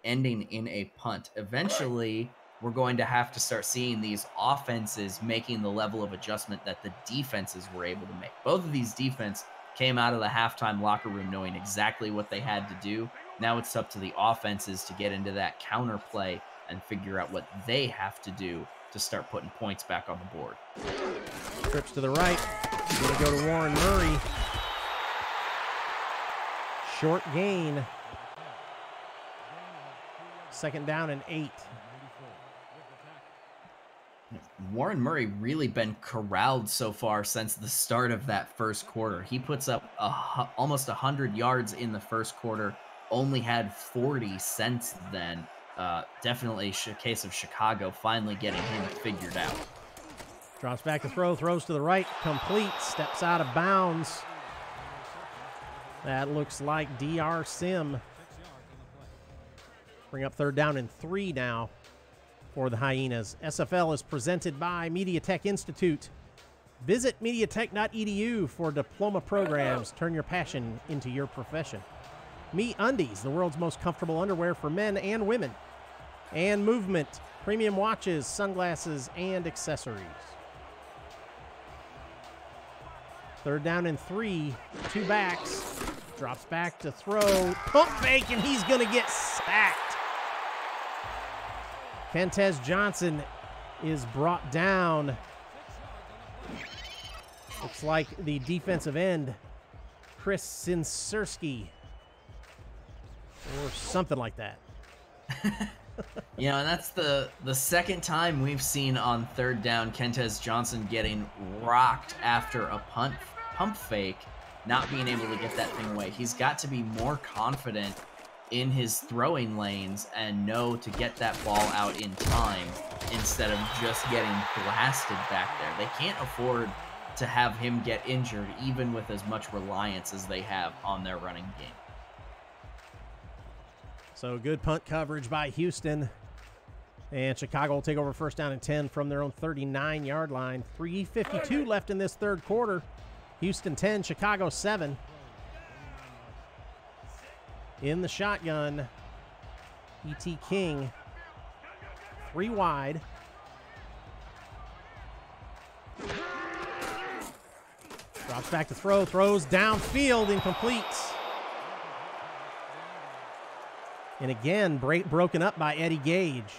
ending in a punt. Eventually, we're going to have to start seeing these offenses making the level of adjustment that the defenses were able to make. Both of these defense came out of the halftime locker room knowing exactly what they had to do. Now it's up to the offenses to get into that counter play and figure out what they have to do to start putting points back on the board. Trips to the right. Going to go to Warren Murray. Short gain. 2nd down and 8. Warren Murray really been corralled so far since the start of that first quarter. He puts up almost 100 yards in the first quarter, only had 40 since then. Definitely a case of Chicago finally getting him figured out. Drops back to throw, throws to the right, complete, steps out of bounds. That looks like DR Sim. Bring up 3rd down and 3 now for the Hyenas. SFL is presented by MediaTek Institute. Visit mediatek.edu for diploma programs. Turn your passion into your profession. MeUndies, the world's most comfortable underwear for men and women. And Movement, premium watches, sunglasses, and accessories. 3rd down and 3, 2 backs. Drops back to throw. Pump fake, and he's going to get sacked. Kentez Johnson is brought down. Looks like the defensive end, Chris Sincerski, or something like that. You know, and that's the second time we've seen on 3rd down Kentez Johnson getting rocked after a pump fake, not being able to get that thing away. He's got to be more confident in his throwing lanes and know to get that ball out in time instead of just getting blasted back there. They can't afford to have him get injured even with as much reliance as they have on their running game. So good punt coverage by Houston. And Chicago will take over 1st down and 10 from their own 39-yard line. 3:52 left in this 3rd quarter. Houston 10, Chicago 7. In the shotgun, E.T. King, 3 wide. Drops back to throw, throws downfield, incomplete. And again, broken up by Eddie Gage.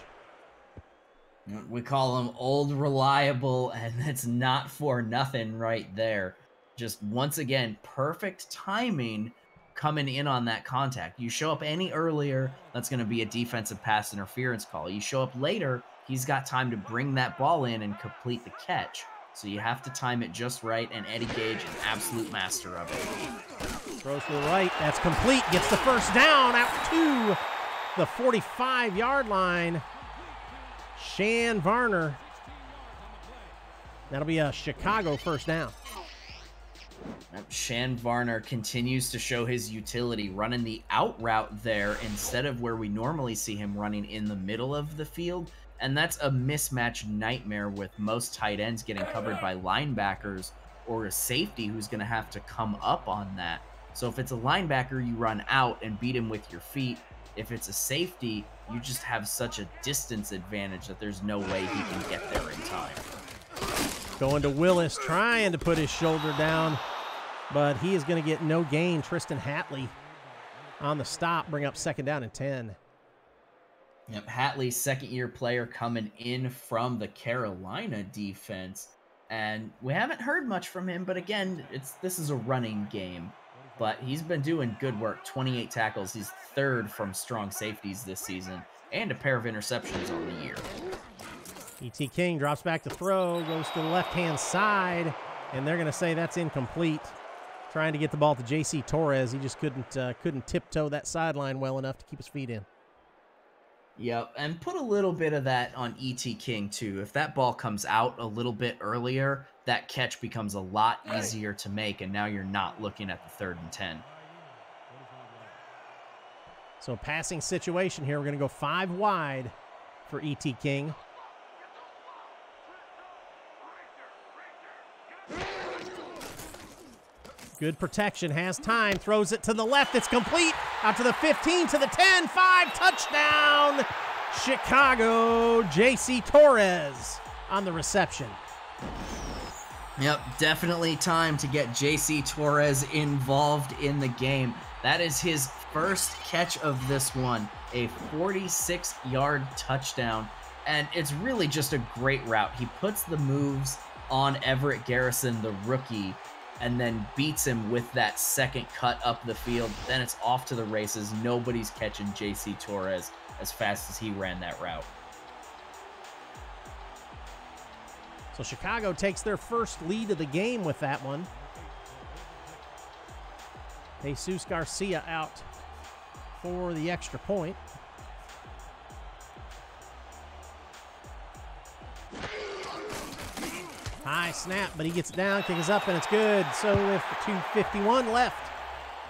We call him old reliable, and that's not for nothing right there. Just once again, perfect timing coming in on that contact. You show up any earlier, that's going to be a defensive pass interference call. You show up later, he's got time to bring that ball in and complete the catch. So you have to time it just right, and Eddie Gage, an absolute master of it. Throws to the right, that's complete, gets the 1st down out to the 45-yard line. Shan Varner. That'll be a Chicago 1st down. Shan Varner continues to show his utility, running the out route there instead of where we normally see him running in the middle of the field. And that's a mismatch nightmare with most tight ends getting covered by linebackers or a safety who's going to have to come up on that. So if it's a linebacker, you run out and beat him with your feet. If it's a safety, you just have such a distance advantage that there's no way he can get there in time. Going to Willis, trying to put his shoulder down, but he is going to get no gain. Tristan Hatley on the stop, bring up 2nd down and 10. Yep, Hatley, 2nd-year player coming in from the Carolina defense. And we haven't heard much from him, but again, this is a running game. But he's been doing good work, 28 tackles. He's 3rd from strong safeties this season, and a pair of interceptions on the year. E.T. King drops back to throw, goes to the left-hand side, and they're going to say that's incomplete. Trying to get the ball to J.C. Torres. He just couldn't tiptoe that sideline well enough to keep his feet in. Yep, and put a little bit of that on E.T. King, too. If that ball comes out a little bit earlier, that catch becomes a lot easier to make, and now you're not looking at the 3rd and 10. So passing situation here. We're going to go 5 wide for E.T. King. Good protection, has time, throws it to the left, it's complete, out to the 15, to the 10, 5, touchdown, Chicago, J.C. Torres on the reception. Yep, definitely time to get J.C. Torres involved in the game. That is his first catch of this one, a 46-yard touchdown, and it's really just a great route. He puts the moves on Everett Garrison, the rookie, and then beats him with that second cut up the field. Then it's off to the races. Nobody's catching J.C. Torres. as fast as he ran that route. So Chicago takes their first lead of the game with that one. Jesus Garcia out for the extra point. High snap, but he gets down, kicks up, and it's good. So with 2:51 left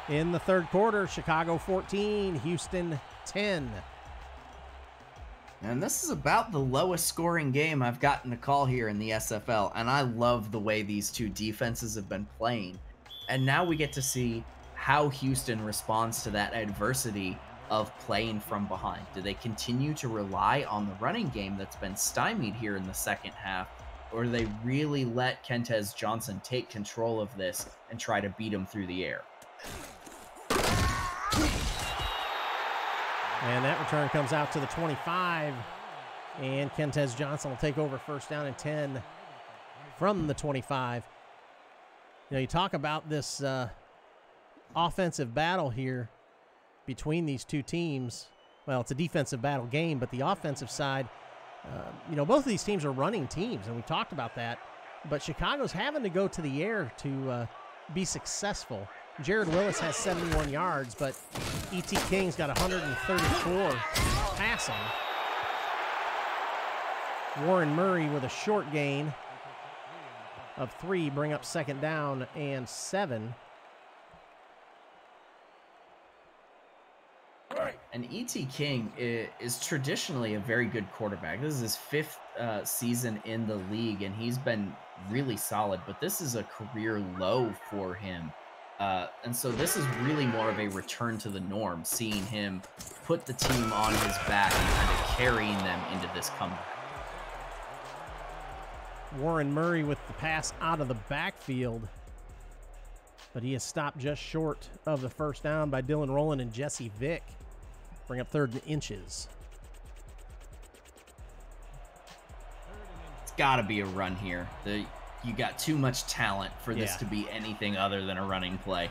in the third quarter, Chicago 14, Houston 10. And this is about the lowest scoring game I've gotten to call here in the SFL, and I love the way these two defenses have been playing. And now we get to see how Houston responds to that adversity of playing from behind. Do they continue to rely on the running game that's been stymied here in the second half, or do they really let Kentez Johnson take control of this and try to beat him through the air? And that return comes out to the 25, and Kentez Johnson will take over first down and 10 from the 25. You know, you talk about this offensive battle here between these two teams. Well, it's a defensive battle game, but the offensive side, you know, both of these teams are running teams, and we talked about that. But Chicago's having to go to the air to be successful. Jared Willis has 71 yards, but E.T. King's got 134 passing. Warren Murray with a short gain of 3, bring up second down and 7. And E.T. King is traditionally a very good quarterback. This is his 5th season in the league, and he's been really solid, but this is a career low for him. And so this is really more of a return to the norm, seeing him put the team on his back and kind of carrying them into this comeback. Warren Murray with the pass out of the backfield, but he is stopped just short of the first down by Dylan Rowland and Jesse Vick. Bring up 3rd and inches. It's got to be a run here. You got too much talent for this to be anything other than a running play.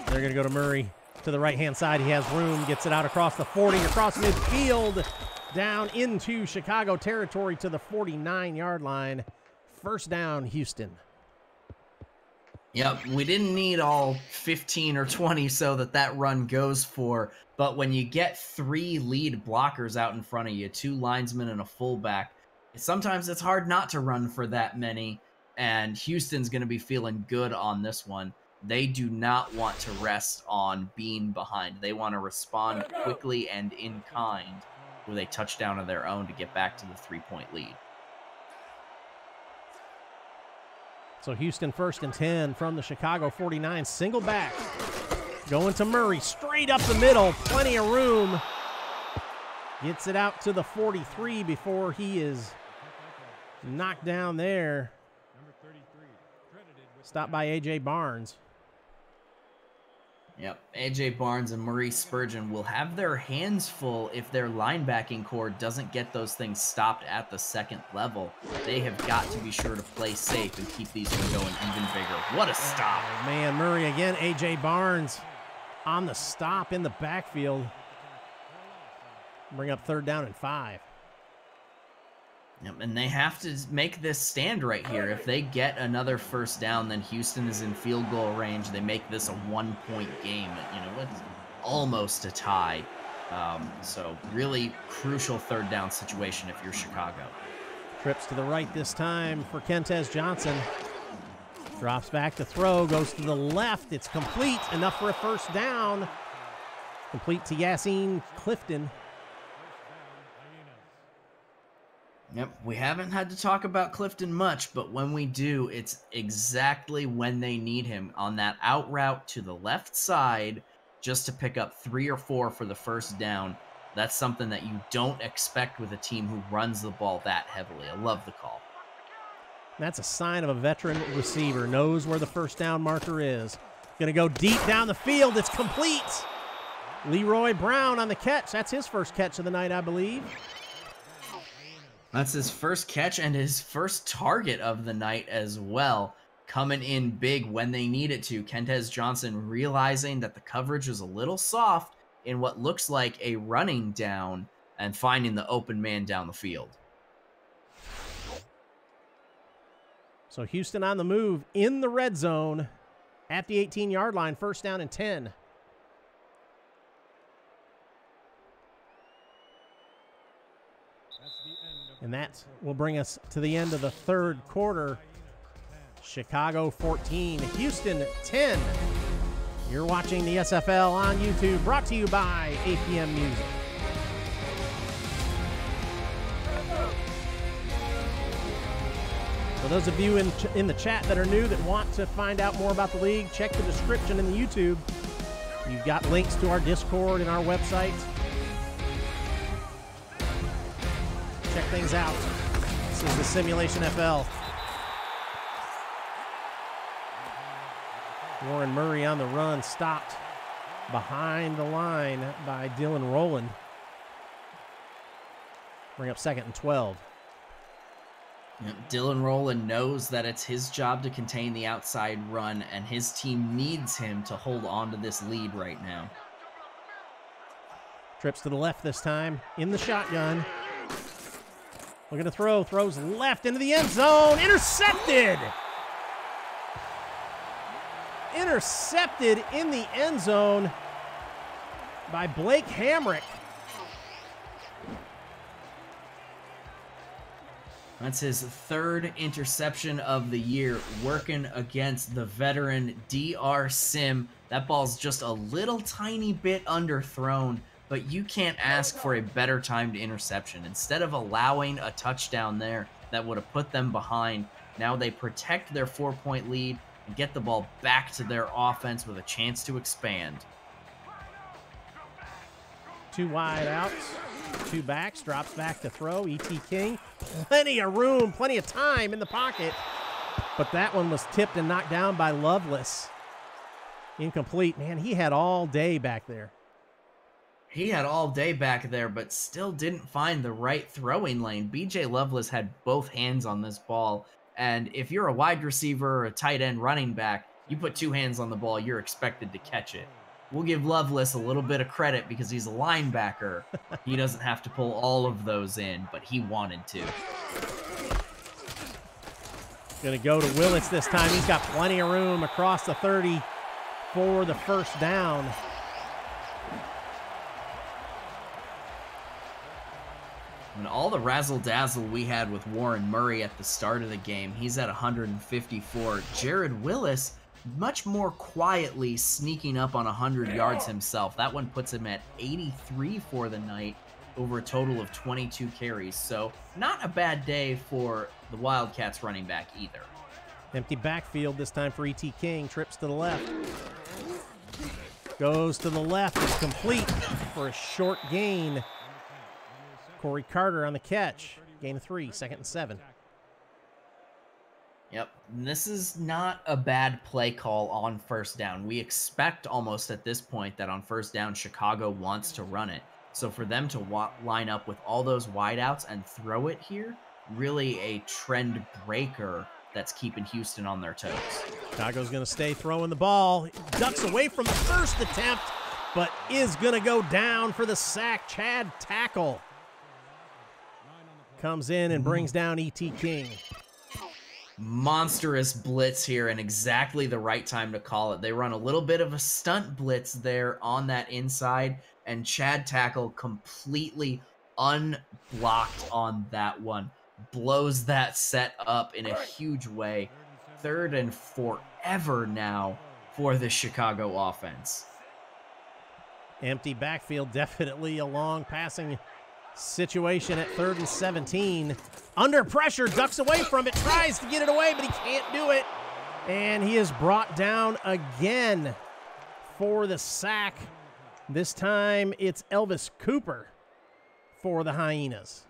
They're going to go to Murray to the right-hand side. He has room, gets it out across the 40, across midfield, down into Chicago territory to the 49-yard line. First down, Houston. Yep, we didn't need all 15 or 20 so that run goes for, but when you get 3 lead blockers out in front of you, 2 linesmen and a fullback, sometimes it's hard not to run for that many, and Houston's going to be feeling good on this one. They do not want to rest on being behind. They want to respond quickly and in kind with a touchdown of their own to get back to the 3-point lead. So Houston 1st and 10 from the Chicago 49. Single back. Going to Murray. Straight up the middle. Plenty of room. Gets it out to the 43 before he is knocked down there. Stopped by A.J. Barnes. Yep, A.J. Barnes and Maurice Spurgeon will have their hands full if their linebacking core doesn't get those things stopped at the second level. They have got to be sure to play safe and keep these from going even bigger. What a stop. Oh, man, Murray again. A.J. Barnes on the stop in the backfield. Bring up 3rd down and 5. Yep, and they have to make this stand right here. If they get another first down, then Houston is in field goal range. They make this a 1-point game. You know, it's almost a tie. So really crucial 3rd down situation if you're Chicago. Trips to the right this time for Kentez Johnson. Drops back to throw, goes to the left. It's complete, enough for a first down. Complete to Yassine Clifton. Yep, we haven't had to talk about Clifton much, but when we do, it's exactly when they need him on that out route to the left side just to pick up 3 or 4 for the first down. That's something that you don't expect with a team who runs the ball that heavily. I love the call. That's a sign of a veteran receiver. Knows where the first down marker is. Going to go deep down the field. It's complete. Leroy Brown on the catch. That's his first catch of the night, I believe. That's his first catch and his first target of the night as well. Coming in big when they need it to. Kentez Johnson realizing that the coverage was a little soft in what looks like a running down and finding the open man down the field. So Houston on the move in the red zone at the 18-yard line, 1st down and 10. And that will bring us to the end of the 3rd quarter. Chicago 14, Houston 10. You're watching the SFL on YouTube, brought to you by APM Music. For those of you in the chat that are new that want to find out more about the league, check the description in the YouTube. You've got links to our Discord and our website. Check things out. This is the Simulation FL. Warren Murray on the run, stopped behind the line by Dylan Rowland. Bring up 2nd and 12. Dylan Rowland knows that it's his job to contain the outside run, and his team needs him to hold on to this lead right now. Trips to the left this time, in the shotgun. Looking to throw, throws left into the end zone, intercepted! Intercepted in the end zone by Blake Hamrick. That's his 3rd interception of the year, working against the veteran DR Sim. That ball's just a little tiny bit underthrown, but you can't ask for a better timed interception. Instead of allowing a touchdown there that would have put them behind, now they protect their 4-point lead and get the ball back to their offense with a chance to expand. 2 wide outs, 2 backs, drops back to throw. E.T. King, plenty of room, plenty of time in the pocket, but that one was tipped and knocked down by Lovelace. Incomplete. Man, he had all day back there. He had all day back there, but still didn't find the right throwing lane. B.J. Lovelace had both hands on this ball, and if you're a wide receiver or a tight end running back, you put 2 hands on the ball, you're expected to catch it. We'll give Lovelace a little bit of credit because he's a linebacker. He doesn't have to pull all of those in, but he wanted to. Going to go to Willits this time. He's got plenty of room across the 30 for the 1st down. And all the razzle-dazzle we had with Warren Murray at the start of the game, he's at 154. Jared Willis, much more quietly sneaking up on 100 yards himself. That one puts him at 83 for the night over a total of 22 carries. So not a bad day for the Wildcats running back either. Empty backfield this time for E.T. King. Trips to the left. Goes to the left. It's complete for a short gain. Corey Carter on the catch. Gain of 3, 2nd and 7. Yep, this is not a bad play call on 1st down. We expect almost at this point that on 1st down, Chicago wants to run it. So for them to line up with all those wideouts and throw it here, really a trend breaker that's keeping Houston on their toes. Chicago's going to stay throwing the ball. Ducks away from the first attempt, but is going to go down for the sack. Chad Tackle comes in and brings down E.T. King. Monstrous blitz here, and exactly the right time to call it. They run a little bit of a stunt blitz there on that inside, and Chad Tackle completely unblocked on that one. Blows that set up in a huge way. 3rd and forever now for the Chicago offense. Empty backfield, definitely a long passing situation at 3rd and 17. Under pressure, ducks away from it, tries to get it away, but he can't do it. And he is brought down again for the sack. This time it's Elvis Cooper for the Hyenas.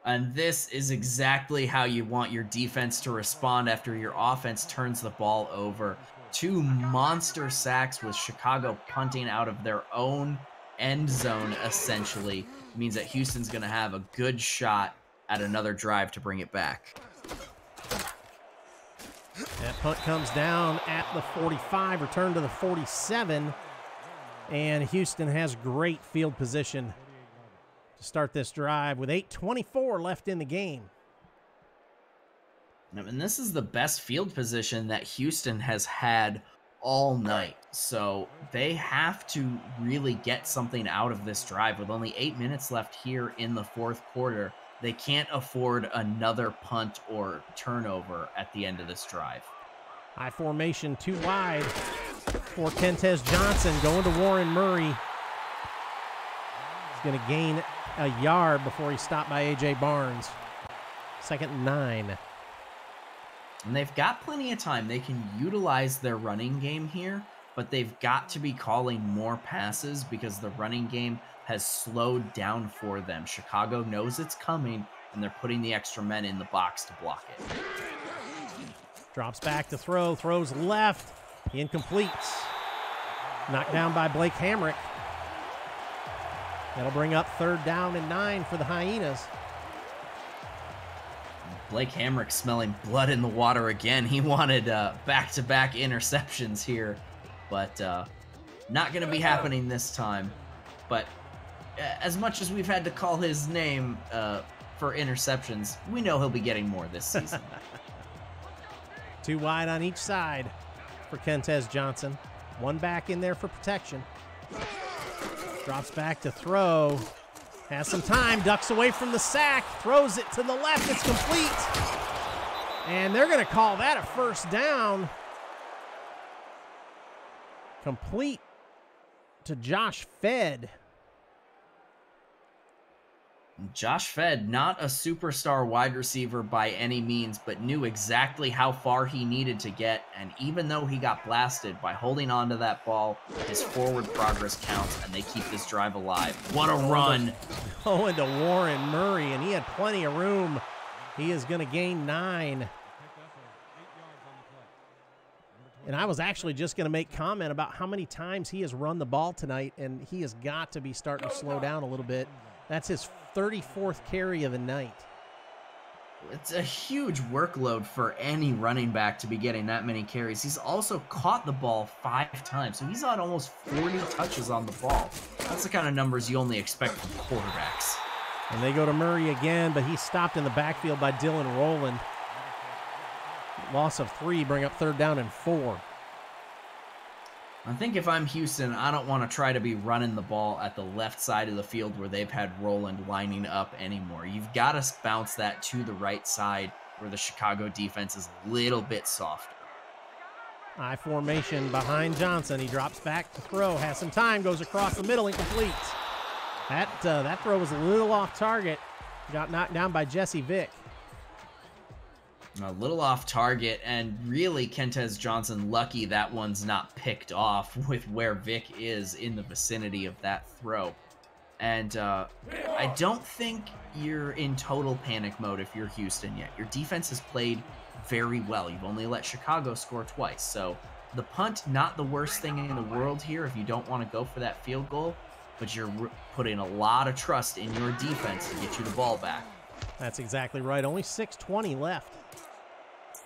And this is exactly how you want your defense to respond after your offense turns the ball over. 2 monster sacks with Chicago punting out of their own end zone, essentially, means that Houston's going to have a good shot at another drive to bring it back. That punt comes down at the 45, return to the 47. And Houston has great field position to start this drive with 8:24 left in the game. And this is the best field position that Houston has had all night. So they have to really get something out of this drive. With only 8 minutes left here in the fourth quarter, they can't afford another punt or turnover at the end of this drive. High formation, too wide for Kentez Johnson, going to Warren Murray. He's going to gain a yard before he's stopped by A.J. Barnes. 2nd and 9. And they've got plenty of time. They can utilize their running game here, but they've got to be calling more passes because the running game has slowed down for them. Chicago knows it's coming, and they're putting the extra men in the box to block it. Drops back to throw, throws left, incomplete. Knocked down by Blake Hamrick. That'll bring up 3rd down and 9 for the Hyenas. Blake Hamrick smelling blood in the water again. He wanted back-to-back interceptions here, but not going to be happening this time. But as much as we've had to call his name for interceptions, we know he'll be getting more this season. Too wide on each side for Kentez Johnson. One back in there for protection. Drops back to throw. Has some time, ducks away from the sack, throws it to the left, it's complete. And they're going to call that a 1st down. Complete to Josh Fedd. Josh Fedd, not a superstar wide receiver by any means, but knew exactly how far he needed to get. And even though he got blasted, by holding on to that ball, his forward progress counts, and they keep this drive alive. What a run. Going to Warren Murray, and he had plenty of room. He is going to gain 9. And I was actually just going to make comment about how many times he has run the ball tonight, and he has got to be starting to slow down a little bit. That's his 34th carry of the night. It's a huge workload for any running back to be getting that many carries. He's also caught the ball 5 times, so he's on almost 40 touches on the ball. That's the kind of numbers you only expect from quarterbacks. And they go to Murray again, but he's stopped in the backfield by Dylan Rowland. Loss of 3, bring up 3rd down and 4. I think if I'm Houston, I don't want to try to be running the ball at the left side of the field where they've had Rowland lining up anymore. You've got to bounce that to the right side where the Chicago defense is a little bit softer. I formation behind Johnson. He drops back to throw, has some time, goes across the middle, incomplete. That throw was a little off target. Got knocked down by Jesse Vick. A little off target, and really Kentez Johnson lucky that one's not picked off with where Vick is in the vicinity of that throw. And I don't think you're in total panic mode if you're Houston yet. Your defense has played very well. You've only let Chicago score twice. So the punt, not the worst thing in the world here if you don't want to go for that field goal, but you're putting a lot of trust in your defense to get you the ball back. That's exactly right. Only 6:20 left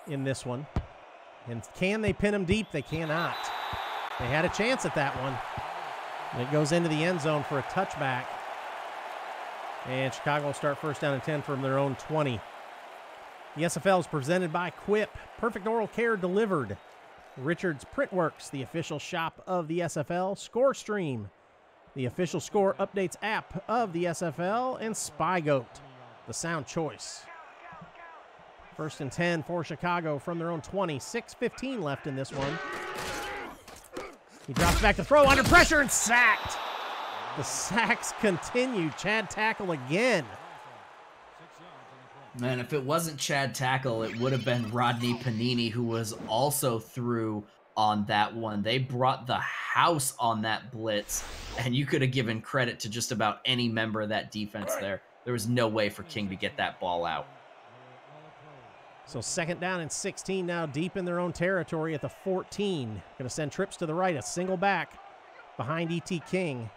in this one. And can they pin him deep? They cannot. They had a chance at that one. And it goes into the end zone for a touchback. And Chicago will start 1st down and 10 from their own 20. The SFL is presented by Quip. Perfect oral care delivered. Richard's Printworks, the official shop of the SFL. ScoreStream, the official score updates app of the SFL. And SpyGoat, the sound choice. 1st and 10 for Chicago from their own 20. 6:15 left in this one. He drops back to throw, under pressure, and sacked. The sacks continue. Chad tackle again. Man, if it wasn't Chad tackle, it would have been Rodney Panini, who was also through on that one. They brought the house on that blitz, and you could have given credit to just about any member of that defense there. There was no way for King to get that ball out. So 2nd down and 16 now, deep in their own territory at the 14. Going to send trips to the right, a single back behind E.T. King.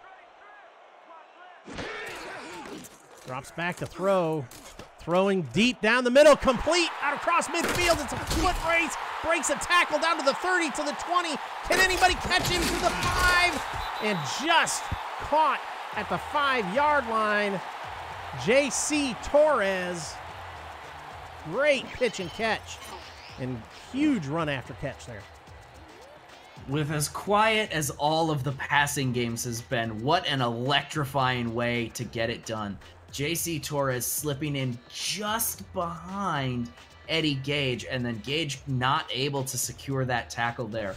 Drops back to throw. Throwing deep down the middle, complete out across midfield. It's a foot race. Breaks a tackle down to the 30, to the 20. Can anybody catch him to the 5? and just caught at the 5-yard line. J.C. Torres, great pitch and catch, and huge run after catch there. With as quiet as all of the passing games has been, what an electrifying way to get it done. J.C. Torres slipping in just behind Eddie Gage, and then Gage not able to secure that tackle there.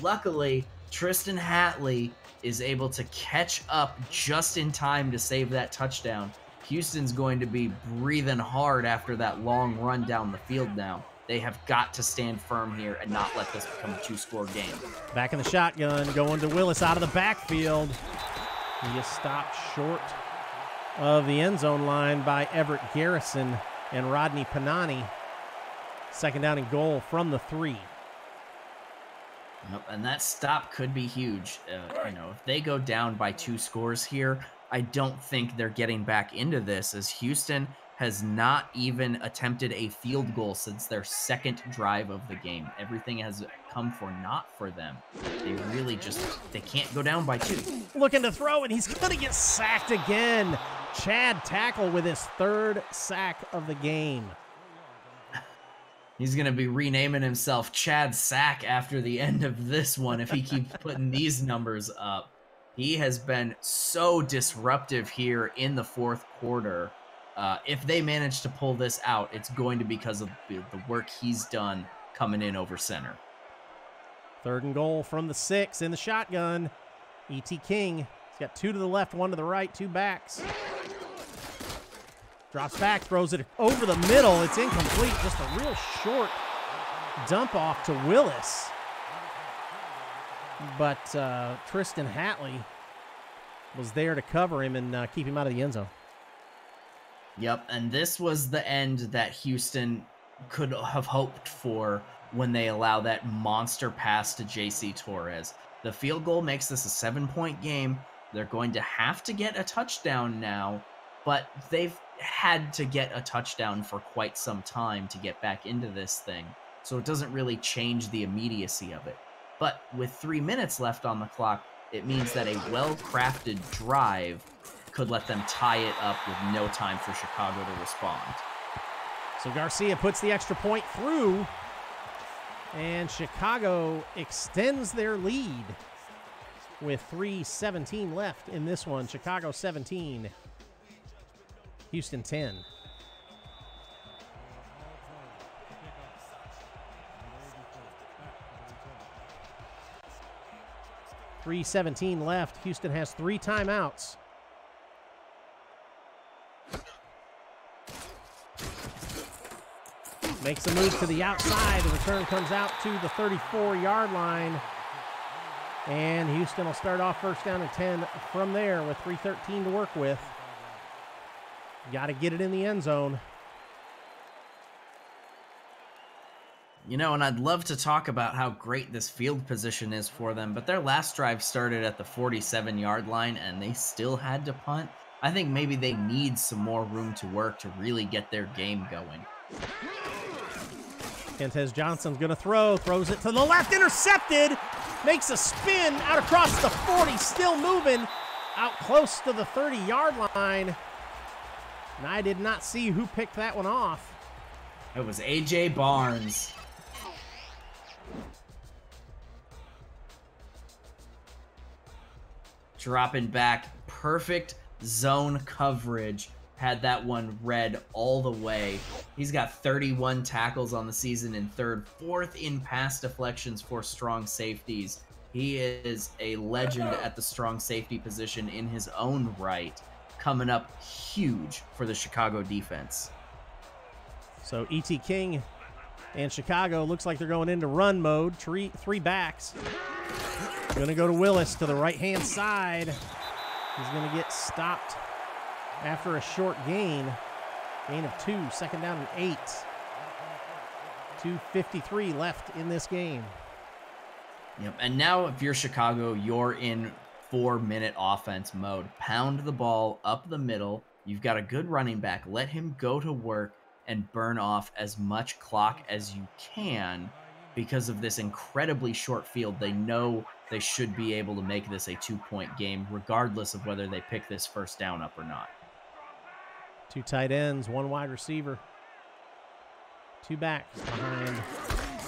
Luckily, Tristan Hatley is able to catch up just in time to save that touchdown. Houston's going to be breathing hard after that long run down the field now. They have got to stand firm here and not let this become a 2-score game. Back in the shotgun, going to Willis out of the backfield. He is stopped short of the end zone line by Everett Garrison and Rodney Panani. Second down and goal from the 3. Yep, and that stop could be huge. If they go down by 2 scores here, I don't think they're getting back into this, as Houston has not even attempted a field goal since their second drive of the game. Everything has come for naught for them. They really they can't go down by 2. Looking to throw, and he's going to get sacked again. Chad Tackle with his 3rd sack of the game. He's going to be renaming himself Chad Sack after the end of this one if he keeps putting these numbers up. He has been so disruptive here in the 4th quarter. If they manage to pull this out, it's going to be because of the work he's done coming in over center. 3rd and goal from the 6 in the shotgun. E.T. King, he's got 2 to the left, 1 to the right, 2 backs. Drops back, throws it over the middle. It's incomplete. Just a real short dump off to Willis. But Tristan Hatley was there to cover him and keep him out of the end zone. Yep, and this was the end that Houston could have hoped for when they allow that monster pass to J.C. Torres. The field goal makes this a 7-point game. They're going to have to get a touchdown now, but they've had to get a touchdown for quite some time to get back into this thing, so it doesn't really change the immediacy of it. But with 3 minutes left on the clock, it means that a well-crafted drive could let them tie it up with no time for Chicago to respond. So Garcia puts the extra point through, and Chicago extends their lead with 3:17 left in this one. Chicago 17, Houston 10. .317 left. Houston has 3 timeouts. Makes a move to the outside. The return comes out to the 34-yard line. And Houston will start off 1st down and 10 from there with 3:13 to work with. Got to get it in the end zone. You know, and I'd love to talk about how great this field position is for them, but their last drive started at the 47-yard line, and they still had to punt. I think maybe they need some more room to work to really get their game going. Kentez Johnson's going to throws it to the left, intercepted, makes a spin out across the 40, still moving, out close to the 30-yard line. And I did not see who picked that one off. It was A.J. Barnes. Dropping back, perfect zone coverage. Had that one read all the way. He's got 31 tackles on the season in 3rd, 4th in pass deflections for strong safeties. He is a legend at the strong safety position in his own right, coming up huge for the Chicago defense. So E.T. King and Chicago looks like they're going into run mode. 3 backs. Going to go to Willis to the right-hand side. He's going to get stopped after a short gain. Gain of 2, 2nd down and 8. 2:53 left in this game. Yep, and now if you're Chicago, you're in 4-minute offense mode. Pound the ball up the middle. You've got a good running back. Let him go to work and burn off as much clock as you can because of this incredibly short field. They know they should be able to make this a 2-point game, regardless of whether they pick this first down up or not. 2 tight ends, 1 wide receiver. 2 backs behind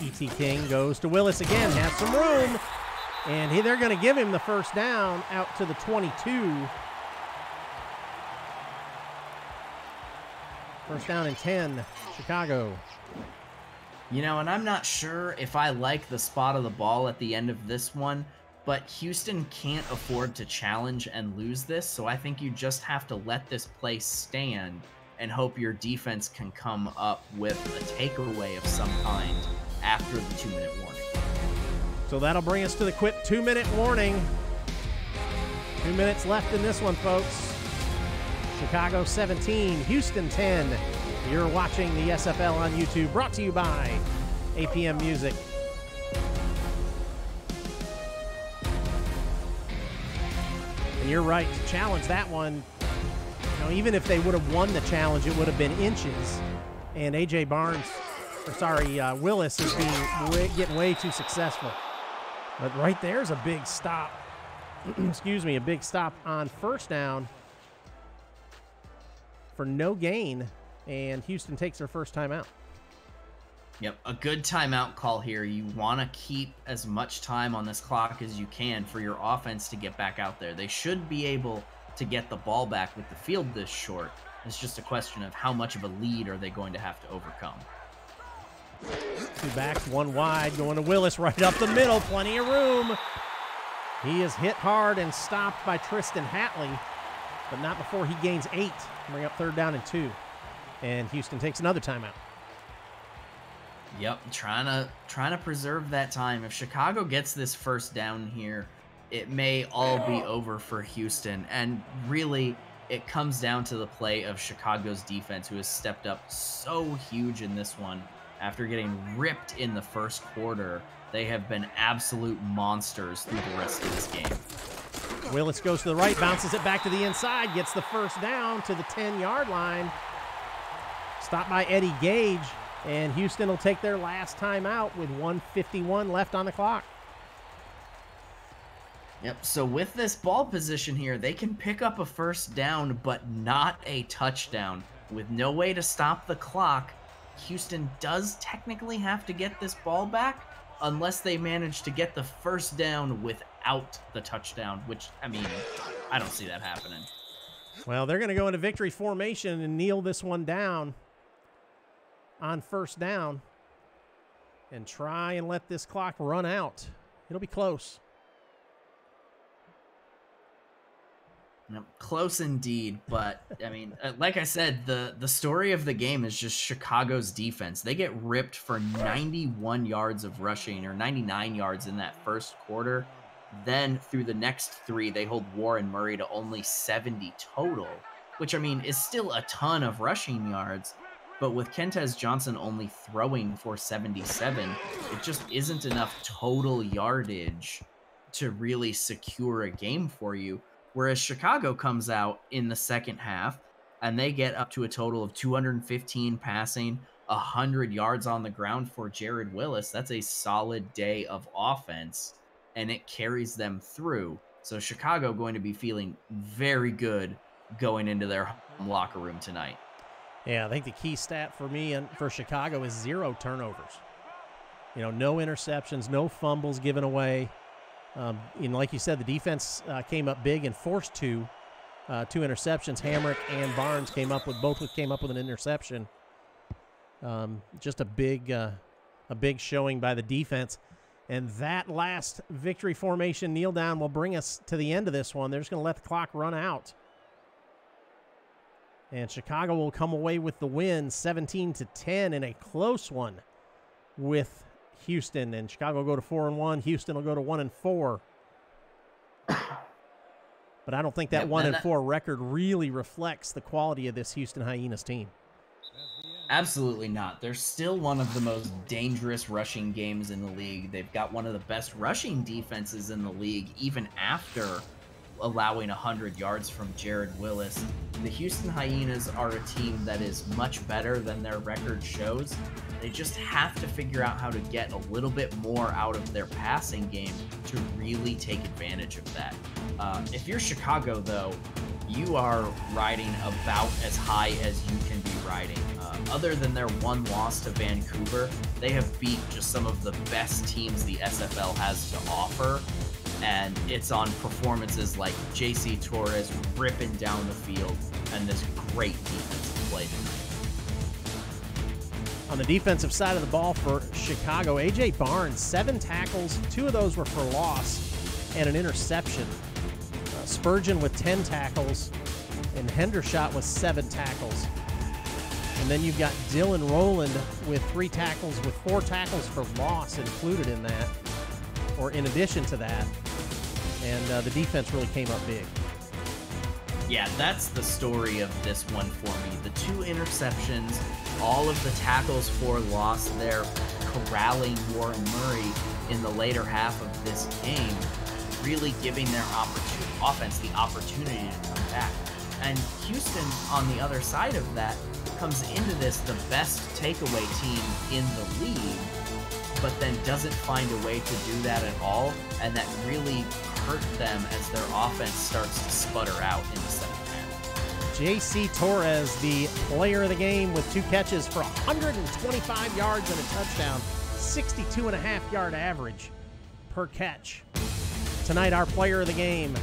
E.T. King. Goes to Willis again, has some room. And they're going to give him the first down out to the 22. First down and 10, Chicago. You know, and I'm not sure if I like the spot of the ball at the end of this one, but Houston can't afford to challenge and lose this, so I think you just have to let this play stand and hope your defense can come up with a takeaway of some kind after the 2-minute warning. So that'll bring us to the quick 2-minute warning. 2 minutes left in this one, folks. Chicago 17, Houston 10. You're watching the SFL on YouTube, brought to you by APM Music. And you're right, to challenge that one, you know, even if they would have won the challenge, it would have been inches. And Willis is getting way too successful. But right there's a big stop. Excuse me, a big stop on first down for no gain, and Houston takes their first timeout. Yep, a good timeout call here. You want to keep as much time on this clock as you can for your offense to get back out there. They should be able to get the ball back with the field this short. It's just a question of how much of a lead are they going to have to overcome. 2 backs, 1 wide, going to Willis right up the middle, plenty of room. He is hit hard and stopped by Tristan Hatley, but not before he gains 8. Bring up 3rd down and 2. And Houston takes another timeout. Yep, trying to preserve that time. If Chicago gets this first down here, it may all be over for Houston. And really, it comes down to the play of Chicago's defense, who has stepped up so huge in this one. After getting ripped in the first quarter, they have been absolute monsters through the rest of this game. Willis goes to the right, bounces it back to the inside, gets the first down to the 10-yard line. Stopped by Eddie Gage, and Houston will take their last timeout with 1:51 left on the clock. Yep, so with this ball position here, they can pick up a first down, but not a touchdown. With no way to stop the clock, Houston does technically have to get this ball back unless they manage to get the first down without the touchdown, which, I mean, I don't see that happening. Well, they're going to go into victory formation and kneel this one down on first down and try and let this clock run out. It'll be close. Yep, close indeed, but I mean, like I said, the story of the game is just Chicago's defense. They get ripped for 91 yards of rushing, or 99 yards in that first quarter. Then through the next 3, they hold Warren Murray to only 70 total, which, I mean, is still a ton of rushing yards. But with Kentez Johnson only throwing for 77, it just isn't enough total yardage to really secure a game for you. Whereas Chicago comes out in the second half and they get up to a total of 215 passing, 100 yards on the ground for Jared Willis. That's a solid day of offense, and it carries them through. So Chicago going to be feeling very good going into their home locker room tonight. Yeah, I think the key stat for me and for Chicago is 0 turnovers. You know, no interceptions, no fumbles given away. And like you said, the defense came up big and forced two interceptions. Hamrick and Barnes came up with an interception. Just a big showing by the defense. And that last victory formation kneel down will bring us to the end of this one. They're just going to let the clock run out. And Chicago will come away with the win 17-10 in a close one with Houston. And Chicago will go to 4-1. Houston will go to 1-4. But I don't think that 1-4 record really reflects the quality of this Houston Hyenas team. Absolutely not. They're still one of the most dangerous rushing games in the league. They've got one of the best rushing defenses in the league, even after allowing 100 yards from Jared Willis. The Houston Hyenas are a team that is much better than their record shows. They just have to figure out how to get a little bit more out of their passing game to really take advantage of that. If you're Chicago, though, you are riding about as high as you can be riding. Other than their one loss to Vancouver, they have beat just some of the best teams the SFL has to offer, and it's on performances like JC Torres ripping down the field and this great defensive play tonight. On the defensive side of the ball for Chicago, A.J. Barnes, 7 tackles, 2 of those were for loss and an interception. Spurgeon with 10 tackles, and Hendershot with 7 tackles. And then you've got Dylan Rowland with 3 tackles, with 4 tackles for loss included in that, or in addition to that. And the defense really came up big. Yeah, that's the story of this one for me. The 2 interceptions, all of the tackles for loss there, corralling Warren Murray in the later half of this game, really giving their offense the opportunity to come back. And Houston, on the other side of that, comes into this the best takeaway team in the league, but then doesn't find a way to do that at all, and that really hurt them as their offense starts to sputter out in the second half. JC Torres, the player of the game, with 2 catches for 125 yards and a touchdown, 62.5-yard average per catch. Tonight, our player of the game.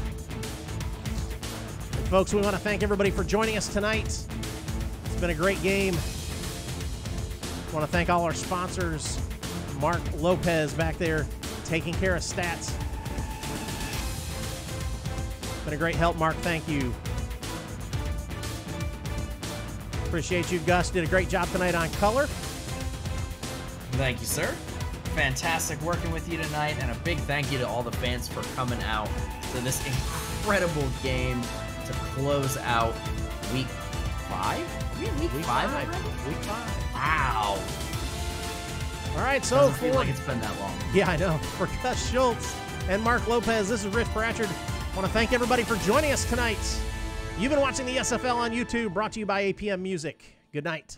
And folks, we want to thank everybody for joining us tonight. It's been a great game. I want to thank all our sponsors. Mark Lopez back there taking care of stats. Been a great help, Mark. Thank you. Appreciate you. Gus did a great job tonight on color. Thank you, sir. Fantastic working with you tonight, and a big thank you to all the fans for coming out to this incredible game to close out week 5? Are we in week 5 already? Week 5. Wow. All right, so Doesn't feel like it's been that long. Yeah, I know. For Gus Schultz and Mark Lopez, this is Rich Pratchard. I want to thank everybody for joining us tonight. You've been watching the SFL on YouTube, brought to you by APM Music. Good night.